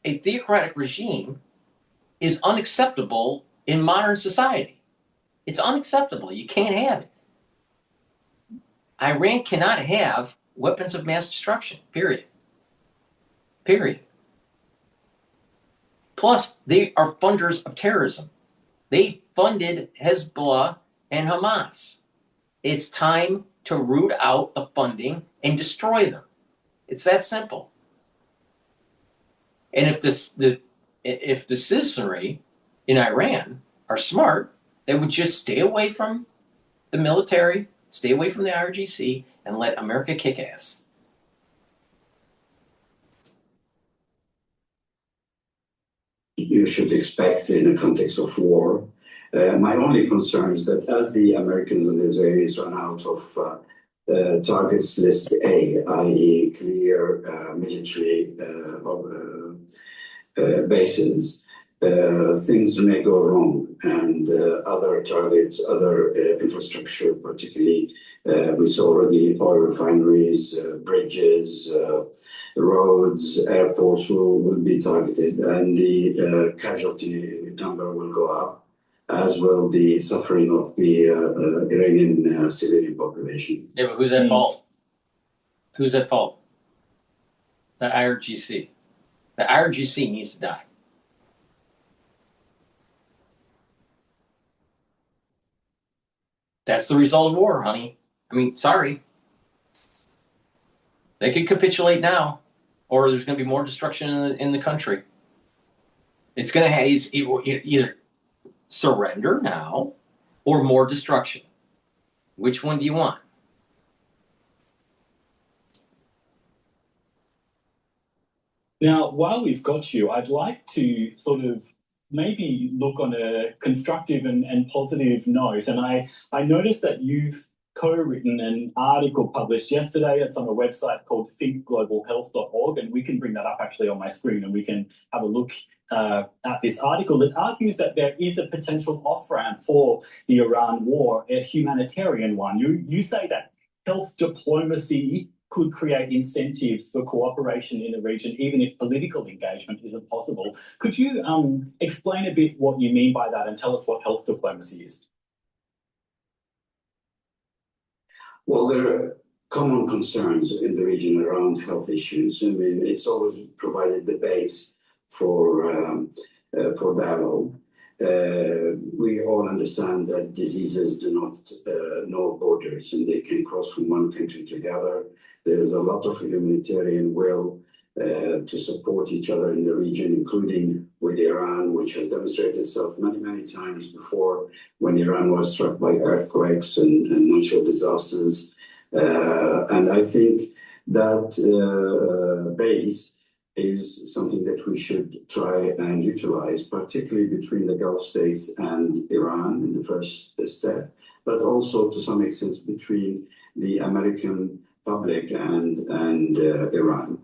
a theocratic regime is unacceptable in modern society. It's unacceptable. You can't have it. Iran cannot have weapons of mass destruction, period. Period. Plus, they are funders of terrorism. They funded Hezbollah and Hamas. It's time to root out the funding and destroy them. It's that simple. And if the citizenry in Iran are smart, they would just stay away from the military, stay away from the IRGC, and let America kick ass. You should expect in the context of war. My only concern is that as the Americans and the Israelis run out of targets list A, i.e. clear military bases, things may go wrong, and other targets, other infrastructure, particularly we saw already oil refineries, bridges, roads, airports will be targeted, and the casualty number will go up, as will the suffering of the Iranian civilian population. Yeah, but who's at fault? Who's at fault? The IRGC. The IRGC needs to die. That's the result of war, honey. I mean, sorry. They could capitulate now, or there's going to be more destruction in the country. It's going to either surrender now or more destruction. Which one do you want? Now, while we've got you, I'd like to sort of maybe look on a constructive and positive note. And I noticed that you've co-written an article published yesterday. It's on a website called thinkglobalhealth.org, and we can bring that up actually on my screen, and we can have a look at this article that argues that there is a potential off-ramp for the Iran war, a humanitarian one. You say that health diplomacy could create incentives for cooperation in the region, even if political engagement isn't possible. Could you explain a bit what you mean by that and tell us what health diplomacy is? Well, there are common concerns in the region around health issues. I mean, it's always provided the base for dialogue. We all understand that diseases do not know borders, and they can cross from one country to the other. There's a lot of humanitarian will to support each other in the region, including with Iran, which has demonstrated itself many, many times before when Iran was struck by earthquakes and natural disasters. And I think that base is something that we should try and utilize, particularly between the Gulf states and Iran in the first step, but also to some extent between the American public and Iran.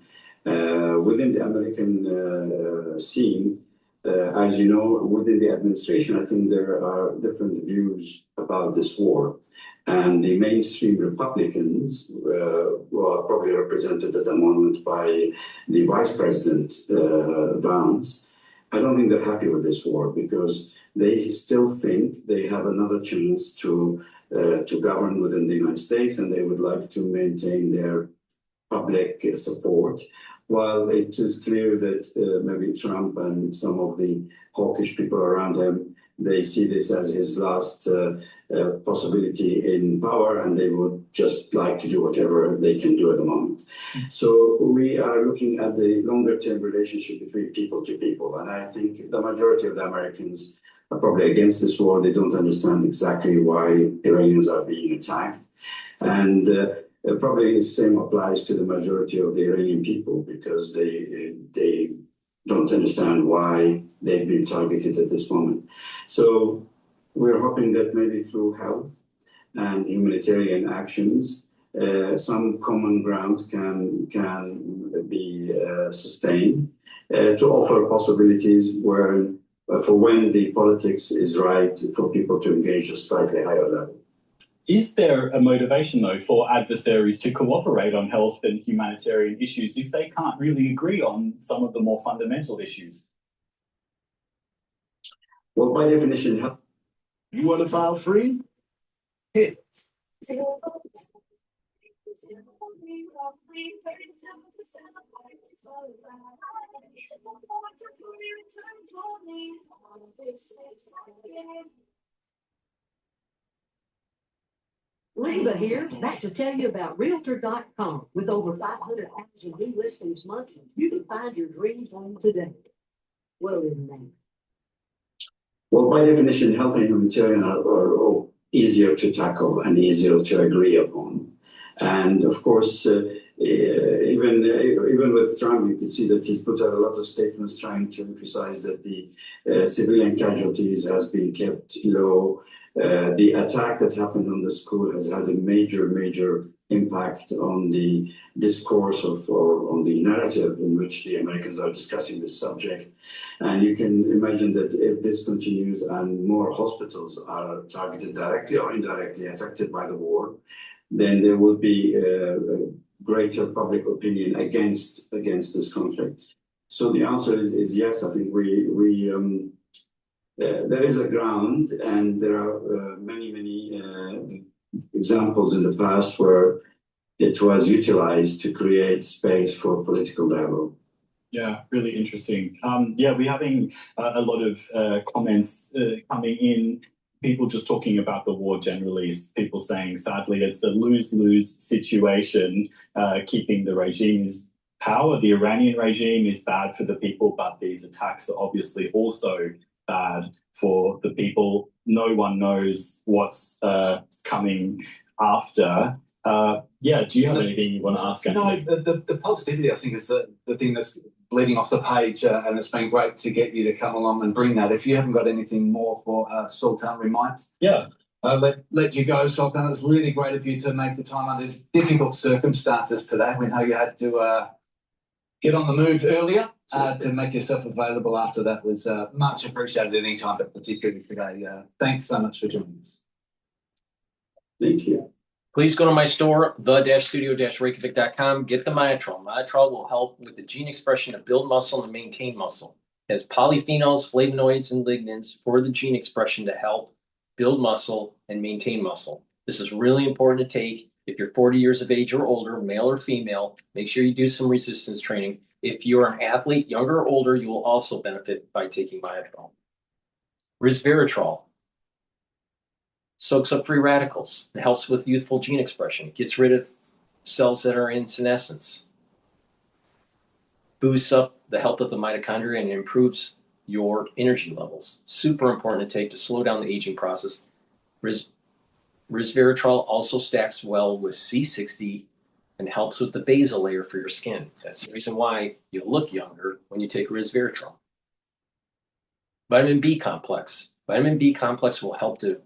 Within the American scene, as you know, within the administration, I think there are different views about this war. And the mainstream Republicans, who are probably represented at the moment by the Vice President Vance, I don't think they're happy with this war because they still think they have another chance to govern within the United States, and they would like to maintain their public support. While it is clear that maybe Trump and some of the hawkish people around him, they see this as his last possibility in power, and they would just like to do whatever they can do at the moment. So we are looking at the longer-term relationship between people to people, and I think the majority of the Americans are probably against this war. They don't understand exactly why Iranians are being attacked. And probably the same applies to the majority of the Iranian people because they don't understand why they've been targeted at this moment. So we're hoping that maybe through health and humanitarian actions, some common ground can be sustained to offer possibilities where for when the politics is right for people to engage at a slightly higher level. Is there a motivation, though, for adversaries to cooperate on health and humanitarian issues if they can't really agree on some of the more fundamental issues? Well, by definition, health. You want to file free? Hit. Reba here, back to tell you about Realtor.com. With over 500 active new listings monthly, you can find your dream home today. Well, in name. Well, by definition, health and humanitarian are easier to tackle and easier to agree upon. And of course, even with Trump, you could see that he's put out a lot of statements trying to emphasize that the civilian casualties has been kept low. The attack that happened on the school has had a major impact on the discourse or on the narrative in which the Americans are discussing this subject. And you can imagine that if this continues and more hospitals are targeted directly or indirectly affected by the war, then there will be greater public opinion against this conflict. So the answer is yes. I think there is a ground, and there are many examples in the past where it was utilized to create space for political dialogue. Yeah, really interesting. Yeah, we're having a lot of comments coming in, people just talking about the war generally, people saying, sadly, it's a lose-lose situation. Keeping the regime's power, the Iranian regime, is bad for the people, but these attacks are obviously also bad for the people. No one knows what's coming after. Yeah, do you have anything you want to ask, Anthony? No, the positivity, I think, is the thing that's bleeding off the page, and it's been great to get you to come along and bring that. If you haven't got anything more for Sultan, we might let you go, Sultan. It was really great of you to make the time under difficult circumstances today. We know you had to get on the move earlier to make yourself available after that was much appreciated any time, but particularly today. Thanks so much for joining us. Thank you. Please go to my store, the-studio-reykjavik.com. Get the Myotrol. Myotrol will help with the gene expression to build muscle and maintain muscle. It has polyphenols, flavonoids, and lignans for the gene expression to help build muscle and maintain muscle. This is really important to take if you're 40 years of age or older, male or female. Make sure you do some resistance training. If you're an athlete, younger or older, you will also benefit by taking Myotrol. Resveratrol soaks up free radicals. It helps with youthful gene expression. It gets rid of cells that are in senescence. Boosts up the health of the mitochondria and improves your energy levels. Super important to take to slow down the aging process. Resveratrol also stacks well with C60 and helps with the basal layer for your skin. That's the reason why you look younger when you take resveratrol. Vitamin B complex. Vitamin B complex will help to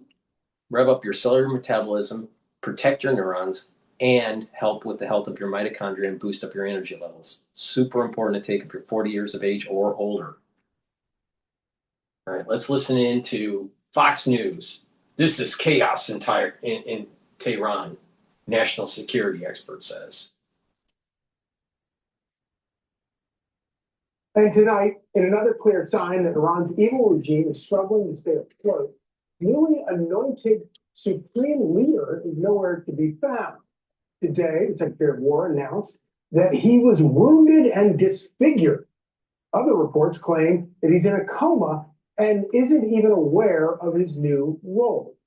rev up your cellular metabolism, protect your neurons, and help with the health of your mitochondria and boost up your energy levels. Super important to take if you're 40 years of age or older. All right, let's listen in to Fox News. This is chaos in Tehran, national security expert says. And tonight, in another clear sign that Iran's evil regime is struggling to stay afloat, newly anointed supreme leader is nowhere to be found. Today, the Secretary of War announced that he was wounded and disfigured. Other reports claim that he's in a coma and isn't even aware of his new role.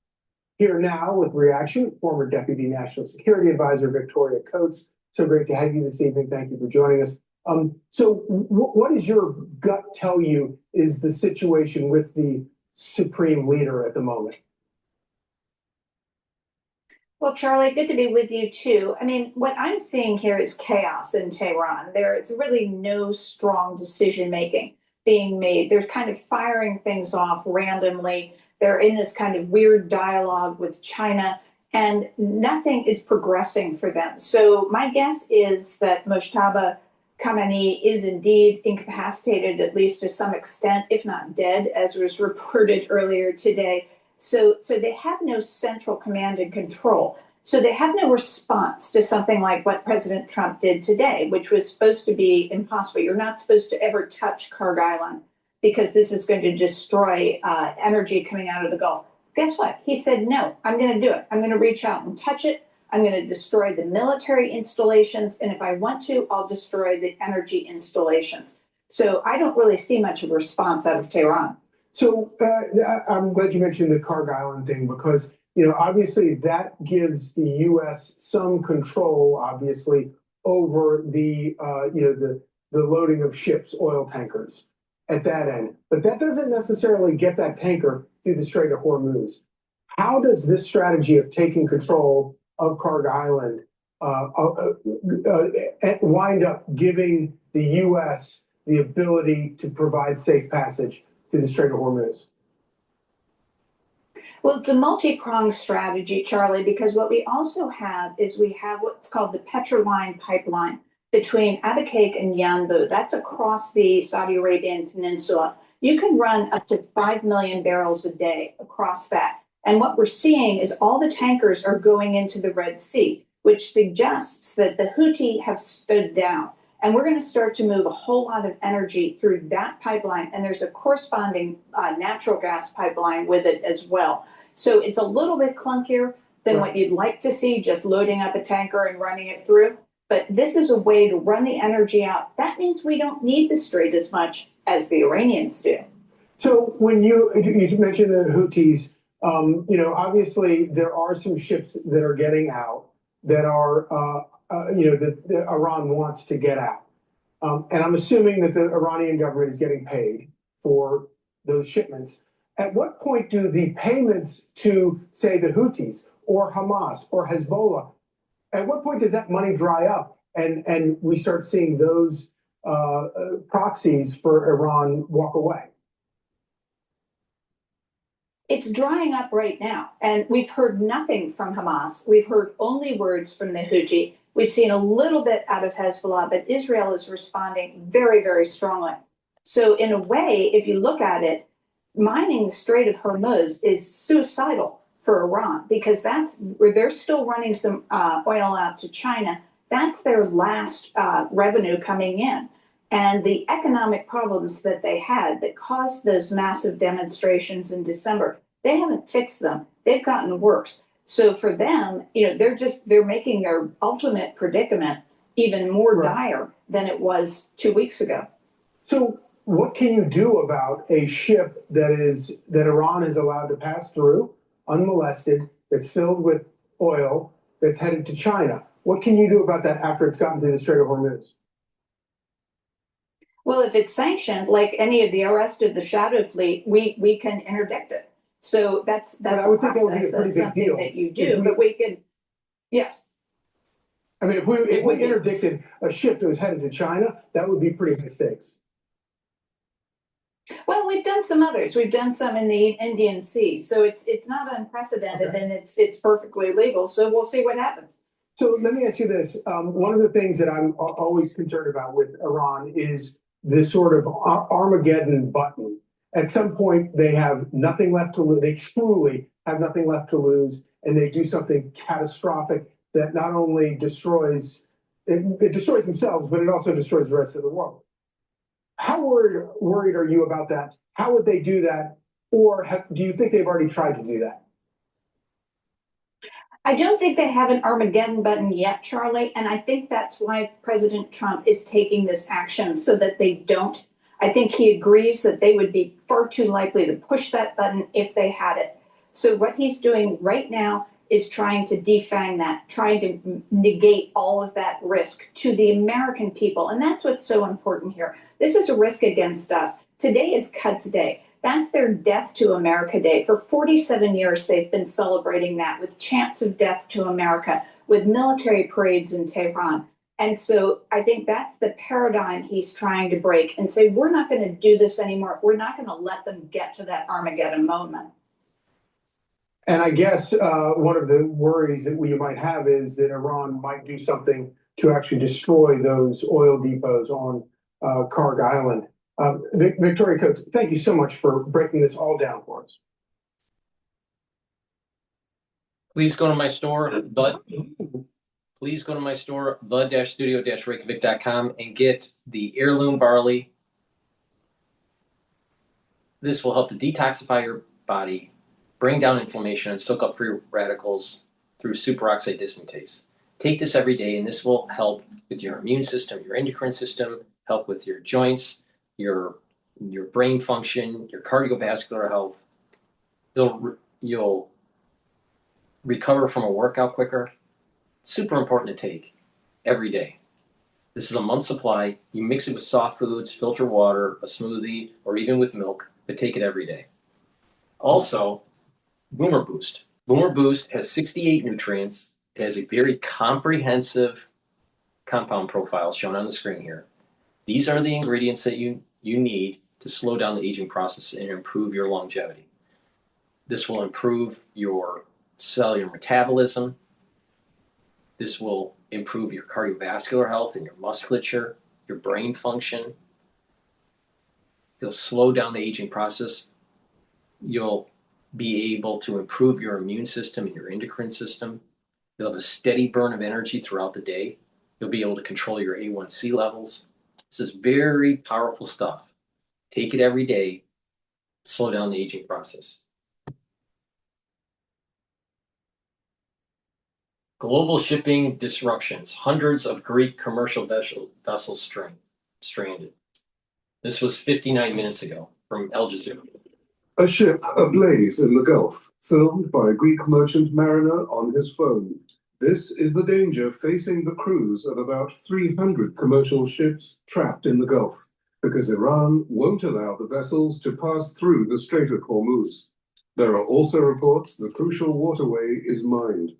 Here now with reaction, former Deputy National Security Advisor Victoria Coates. So great to have you this evening. Thank you for joining us. So what does your gut tell you is the situation with the supreme leader at the moment? Well, Charlie, good to be with you too. I mean, what I'm seeing here is chaos in Tehran. There is really no strong decision making being made. They're kind of firing things off randomly. They're in this kind of weird dialogue with China, and nothing is progressing for them. So my guess is that Mojtaba Khamenei is indeed incapacitated, at least to some extent, if not dead, as was reported earlier today. So they have no central command and control. So they have no response to something like what President Trump did today, which was supposed to be impossible. You're not supposed to ever touch Kharg Island because this is going to destroy energy coming out of the Gulf. Guess what? He said, no, I'm going to do it. I'm going to reach out and touch it. I'm going to destroy the military installations. And if I want to, I'll destroy the energy installations. So I don't really see much of a response out of Tehran. So I'm glad you mentioned the Kharg Island thing because, you know, obviously that gives the U.S. some control, obviously, over the, the loading of ships, oil tankers at that end. But that doesn't necessarily get that tanker through the Strait of Hormuz. How does this strategy of taking control of Kharg Island wind up giving the U.S. the ability to provide safe passage through the Strait of Hormuz? Well, it's a multi-pronged strategy, Charlie, because what we also have is we have what's called the Petroline pipeline between Abqaiq and Yanbu. That's across the Saudi Arabian Peninsula. You can run up to 5 million barrels a day across that. And what we're seeing is all the tankers are going into the Red Sea, which suggests that the Houthi have stood down. And we're going to start to move a whole lot of energy through that pipeline. And there's a corresponding natural gas pipeline with it as well. So it's a little bit clunkier than what you'd like to see, just loading up a tanker and running it through. But this is a way to run the energy out. That means we don't need the strait as much as the Iranians do. So when you mentioned the Houthis, obviously there are some ships that are getting out that are, that Iran wants to get out. And I'm assuming that the Iranian government is getting paid for those shipments. At what point do the payments to, say, the Houthis or Hamas or Hezbollah, at what point does that money dry up and we start seeing those proxies for Iran walk away? It's drying up right now, and we've heard nothing from Hamas. We've heard only words from the Houthi. We've seen a little bit out of Hezbollah, but Israel is responding very, very strongly. So in a way, if you look at it, mining the Strait of Hormuz is suicidal for Iran because that's where they're still running some oil out to China. That's their last revenue coming in. And the economic problems that they had that caused those massive demonstrations in December, they haven't fixed them. They've gotten worse. So for them, they're making their ultimate predicament even more dire than it was 2 weeks ago. So what can you do about a ship that Iran is allowed to pass through unmolested, that's filled with oil, that's headed to China? What can you do about that after it's gotten to the Strait of Hormuz? Well, if it's sanctioned, like any of the rest of the shadow fleet, we can interdict it. So that's a process. That's something that you do, but we can, yes. I mean, if we interdicted a ship that was headed to China, that would be pretty high stakes. Well, we've done some others. We've done some in the Indian Sea, so it's not unprecedented and it's perfectly legal. So we'll see what happens. So let me ask you this: one of the things that I'm always concerned about with Iran is this sort of Armageddon button. At some point, they have nothing left to lose. They truly have nothing left to lose, and they do something catastrophic that not only destroys it destroys themselves, but it also destroys the rest of the world. How worried are you about that? How would they do that? Or do you think they've already tried to do that? I don't think they have an Armageddon button yet, Charlie, and I think that's why President Trump is taking this action so that they don't. I think he agrees that they would be far too likely to push that button if they had it. So what he's doing right now is trying to defang that, trying to negate all of that risk to the American people. And that's what's so important here. This is a risk against us. Today is Cut's Day. That's their Death to America Day. For 47 years, they've been celebrating that with chants of death to America, with military parades in Tehran. And so I think that's the paradigm he's trying to break and say, we're not going to do this anymore. We're not going to let them get to that Armageddon moment. And I guess one of the worries that we might have is that Iran might do something to actually destroy those oil depots on Kharg Island. Victoria Coates, thank you so much for breaking this all down for us. Please go to my store, the-studio-reykjavik.com and get the heirloom barley. This will help to detoxify your body, bring down inflammation, and soak up free radicals through superoxide dismutase. Take this every day, and this will help with your immune system, your endocrine system, help with your joints, your brain function, your cardiovascular health. You'll recover from a workout quicker. Super important to take every day. This is a month's supply. You mix it with soft foods, filter water, a smoothie, or even with milk, but take it every day. Also, Boomer Boost. Boomer Boost has 68 nutrients, It has a very comprehensive compound profile shown on the screen here. These are the ingredients that you need to slow down the aging process and improve your longevity. This will improve your cellular metabolism. This will improve your cardiovascular health and your musculature, your brain function. It'll slow down the aging process. You'll be able to improve your immune system and your endocrine system. You'll have a steady burn of energy throughout the day. You'll be able to control your A1C levels. This is very powerful stuff. Take it every day. Slow down the aging process. Global shipping disruptions. Hundreds of Greek commercial vessels stranded. This was 59 minutes ago from Al Jazeera. A ship ablaze in the Gulf, filmed by a Greek merchant mariner on his phone. This is the danger facing the crews of about 300 commercial ships trapped in the Gulf, because Iran won't allow the vessels to pass through the Strait of Hormuz. There are also reports the crucial waterway is mined.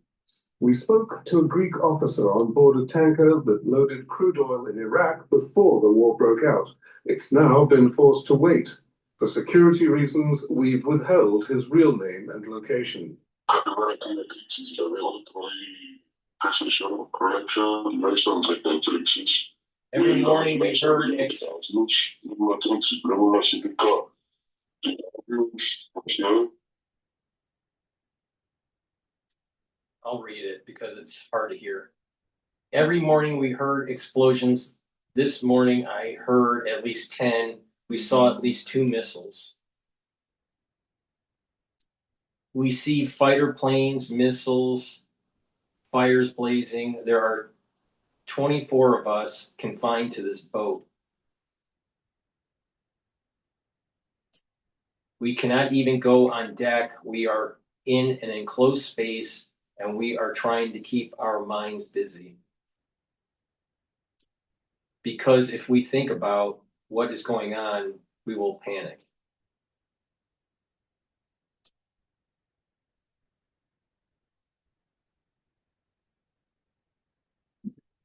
We spoke to a Greek officer on board a tanker that loaded crude oil in Iraq before the war broke out. It's now been forced to wait. For security reasons, we've withheld his real name and location. Every morning we heard I'll read it because it's hard to hear. Every morning we heard explosions. This morning I heard at least 10. We saw at least 2 missiles. We see fighter planes, missiles, fires blazing. There are 24 of us confined to this boat. We cannot even go on deck. We are in an enclosed space and we are trying to keep our minds busy. Because if we think about what is going on, we will panic.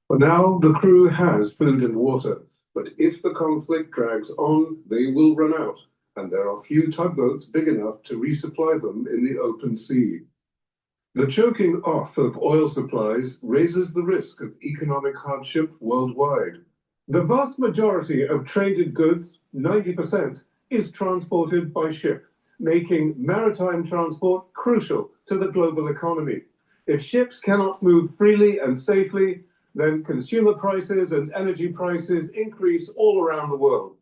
For now, the crew has food and water, but if the conflict drags on, they will run out, and there are few tugboats big enough to resupply them in the open sea. The choking off of oil supplies raises the risk of economic hardship worldwide. The vast majority of traded goods, 90%, is transported by ship, making maritime transport crucial to the global economy. If ships cannot move freely and safely, then consumer prices and energy prices increase all around the world.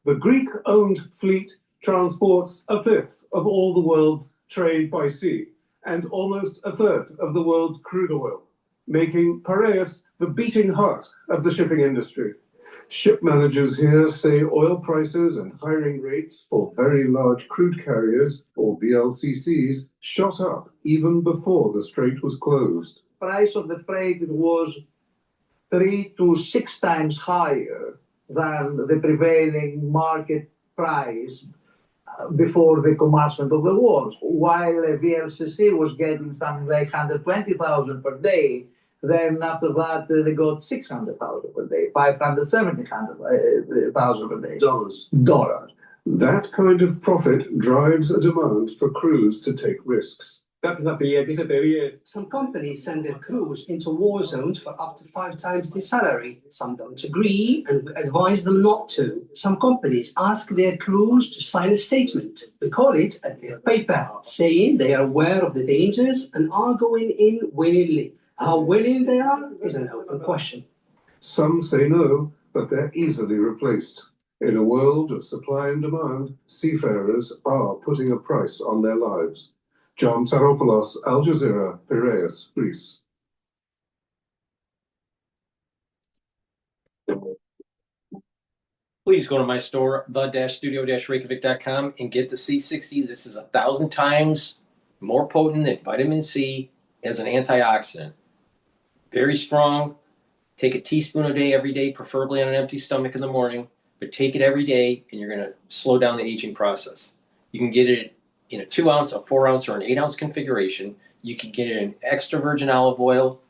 The Greek-owned fleet transports 1/5 of all the world's trade by sea, and almost 1/3 of the world's crude oil, making Piraeus the beating heart of the shipping industry. Ship managers here say oil prices and hiring rates for very large crude carriers, or VLCCs, shot up even before the strait was closed. Price of the freight was 3 to 6 times higher than the prevailing market price before the commencement of the war. While a VLCC was getting something like 120,000 per day, then after that they got 600,000 per day, 570,000 per day. Dollars. That kind of profit drives a demand for crews to take risks. Some companies send their crews into war zones for up to 5 times the salary. Some don't agree and advise them not to. Some companies ask their crews to sign a statement. We call it a deal paper, saying they are aware of the dangers and are going in willingly. How willing they are is an open question. Some say no, but they're easily replaced. In a world of supply and demand, seafarers are putting a price on their lives. John Tsaropoulos, Al Jazeera, Piraeus, Greece. Please go to my store, the-studio-reykjavik.com, and get the C60. This is 1,000 times more potent than vitamin C as an antioxidant. Very strong. Take a teaspoon a day every day, preferably on an empty stomach in the morning, but take it every day and you're going to slow down the aging process. You can get it in a 2 ounce, a 4 ounce, or an 8 ounce configuration, you can get an extra virgin olive oil,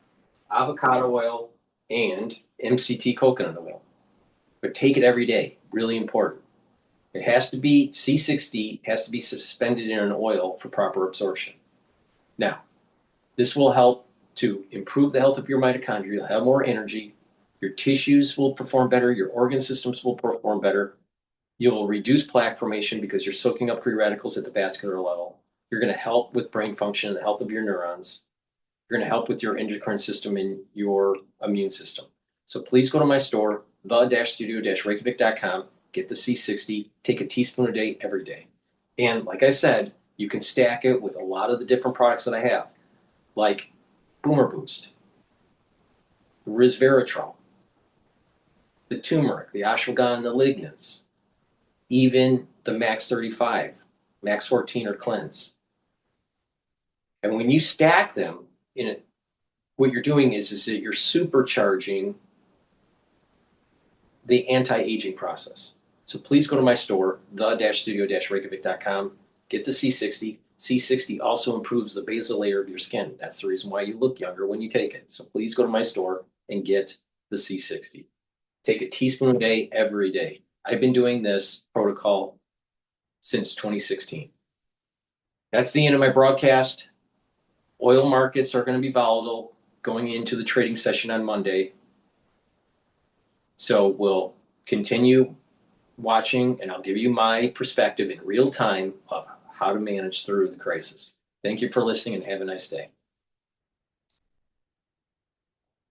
avocado oil, and MCT coconut oil. But take it every day, really important. It has to be C60, has to be suspended in an oil for proper absorption. Now, this will help to improve the health of your mitochondria. You'll have more energy. Your tissues will perform better. Your organ systems will perform better. You'll reduce plaque formation because you're soaking up free radicals at the vascular level. You're going to help with brain function and the health of your neurons. You're going to help with your endocrine system and your immune system. So please go to my store, the-studio-reykjavik.com, get the C60, take a teaspoon a day every day. And like I said, you can stack it with a lot of the different products that I have, like Boomer Boost, resveratrol, the turmeric, the ashwagandha, the lignans, even the Max 35, Max 14 or Cleanse. And when you stack them in it, what you're doing is that you're supercharging the anti-aging process. So please go to my store, the-studio-reykjavik.com, get the C60. C60 also improves the basal layer of your skin. That's the reason why you look younger when you take it. So please go to my store and get the C60. Take a teaspoon a day every day. I've been doing this protocol since 2016. That's the end of my broadcast. Oil markets are going to be volatile going into the trading session on Monday. So we'll continue watching, and I'll give you my perspective in real time of how to manage through the crisis. Thank you for listening and have a nice day.